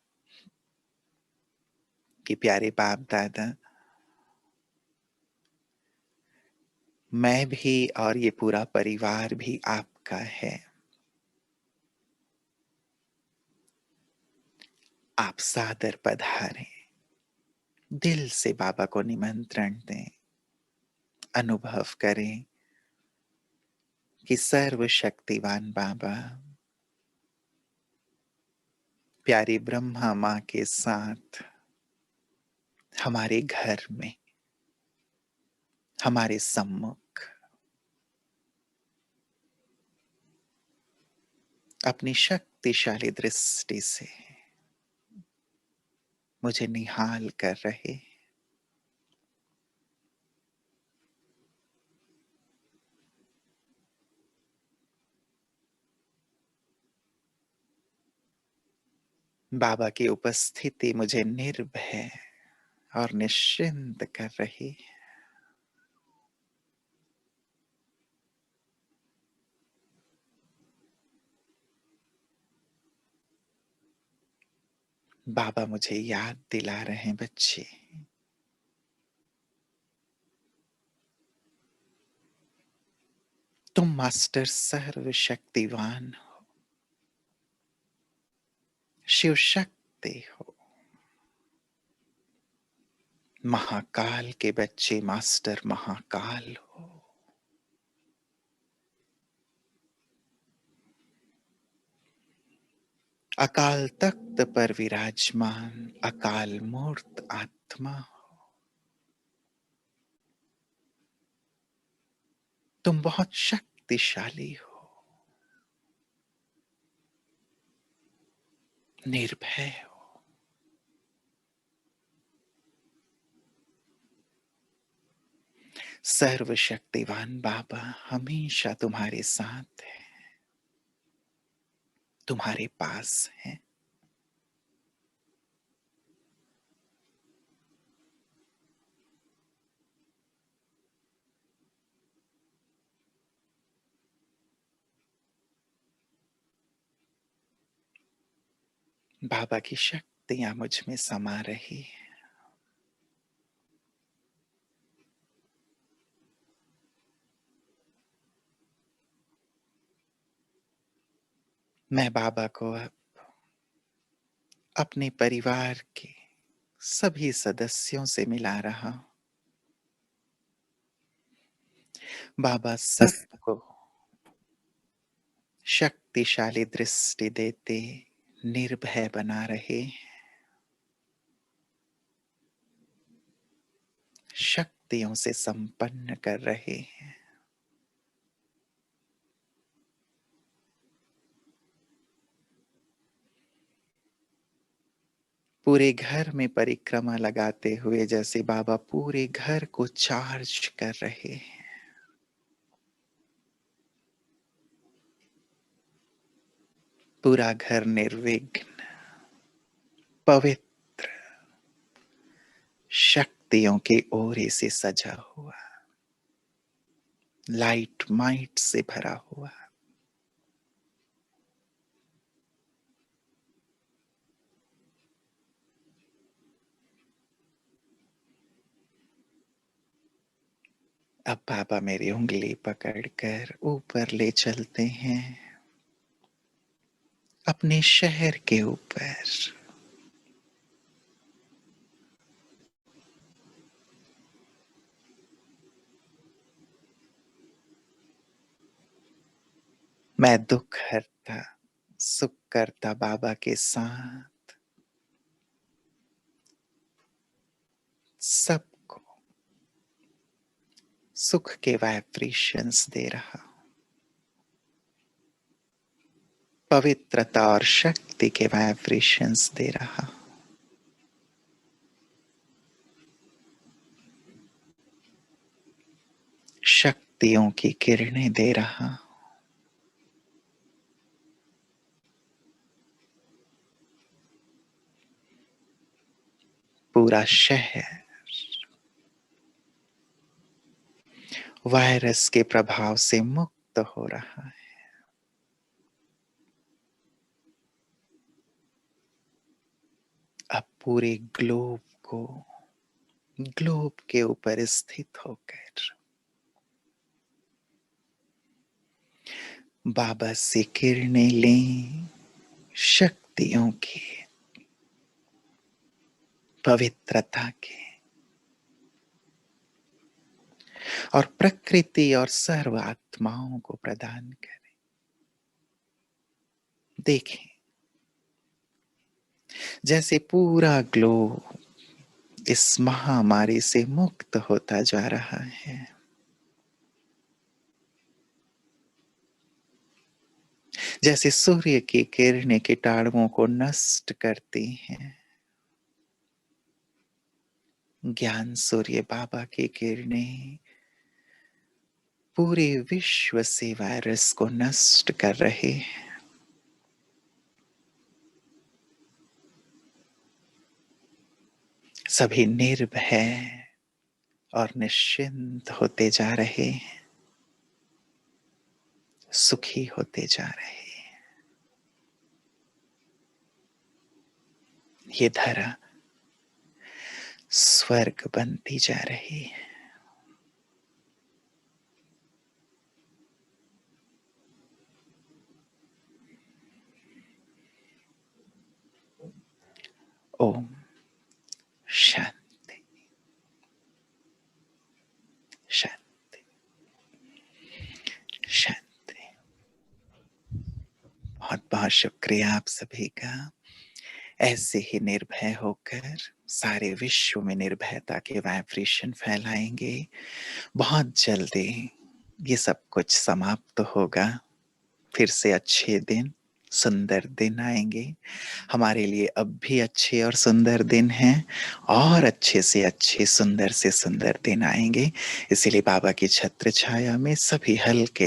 कि प्यारे बाप दादा, मैं भी और ये पूरा परिवार भी आपका है। आप सादर पधारें, दिल से बाबा को निमंत्रण दें, अनुभव करें कि सर्वशक्तिवान बाबा प्यारी ब्रह्मा मां के साथ हमारे घर में, हमारे सम्मुख अपनी शक्तिशाली दृष्टि से मुझे निहाल कर रहे। बाबा की उपस्थिति मुझे निर्भय और निश्चिंत कर रही है। बाबा मुझे याद दिला रहे हैं, बच्चे तुम मास्टर सर्वशक्तिवान हो, शिव शक्ति हो। महाकाल के बच्चे मास्टर महाकाल हो। अकाल तख्त पर विराजमान अकाल मूर्त आत्मा हो। तुम बहुत शक्तिशाली हो, निर्भय हो। सर्वशक्तिवान बाबा हमेशा तुम्हारे साथ है, तुम्हारे पास है। बाबा की शक्तियां मुझ में समा रही है। मैं बाबा को अब अपने परिवार के सभी सदस्यों से मिला रहा हूं। बाबा सबको शक्तिशाली दृष्टि देते निर्भय बना रहे, शक्तियों से संपन्न कर रहे हैं। पूरे घर में परिक्रमा लगाते हुए जैसे बाबा पूरे घर को चार्ज कर रहे हैं। पूरा घर निर्विघ्न पवित्र शक्तियों के ओरे से सजा हुआ, लाइट माइट से भरा हुआ। अब बाबा मेरी उंगली पकड़कर ऊपर ले चलते हैं, अपने शहर के ऊपर। मैं दुख हरता सुख करता बाबा के साथ सबको सुख के वाइब्रेशंस दे रहा हूं, पवित्रता और शक्ति के वाइब्रेशंस दे रहा हूं। शक्तियों की किरणें दे रहा हूं। पूरा शहर वायरस के प्रभाव से मुक्त हो रहा है। अब पूरे ग्लोब के ऊपर स्थित होकर बाबा से किरणें लें, शक्तियों की, पवित्रता के, और प्रकृति और सर्व आत्माओं को प्रदान करें। देखें जैसे पूरा ग्लोब इस महामारी से मुक्त होता जा रहा है। जैसे सूर्य की किरणें कीटाणुओं को नष्ट करती हैं, ज्ञान सूर्य बाबा की किरणें पूरे विश्व से वायरस को नष्ट कर रहे हैं। सभी निर्भय और निश्चिंत होते जा रहे हैं, सुखी होते जा रहे हैं। ये धरा स्वर्ग बनती जा रही है। ओम शांति शांति शांति। बहुत बहुत शुक्रिया आप सभी का। ऐसे ही निर्भय होकर सारे विश्व में निर्भयता के वाइब्रेशन फैलाएंगे। बहुत जल्दी ये सब कुछ समाप्त होगा। फिर से अच्छे दिन, सुंदर दिन आएंगे हमारे लिए। अब भी अच्छे और सुंदर दिन हैं और अच्छे से अच्छे, सुंदर से सुंदर दिन आएंगे। इसीलिए बाबा की छत्र छाया में सभी हल्के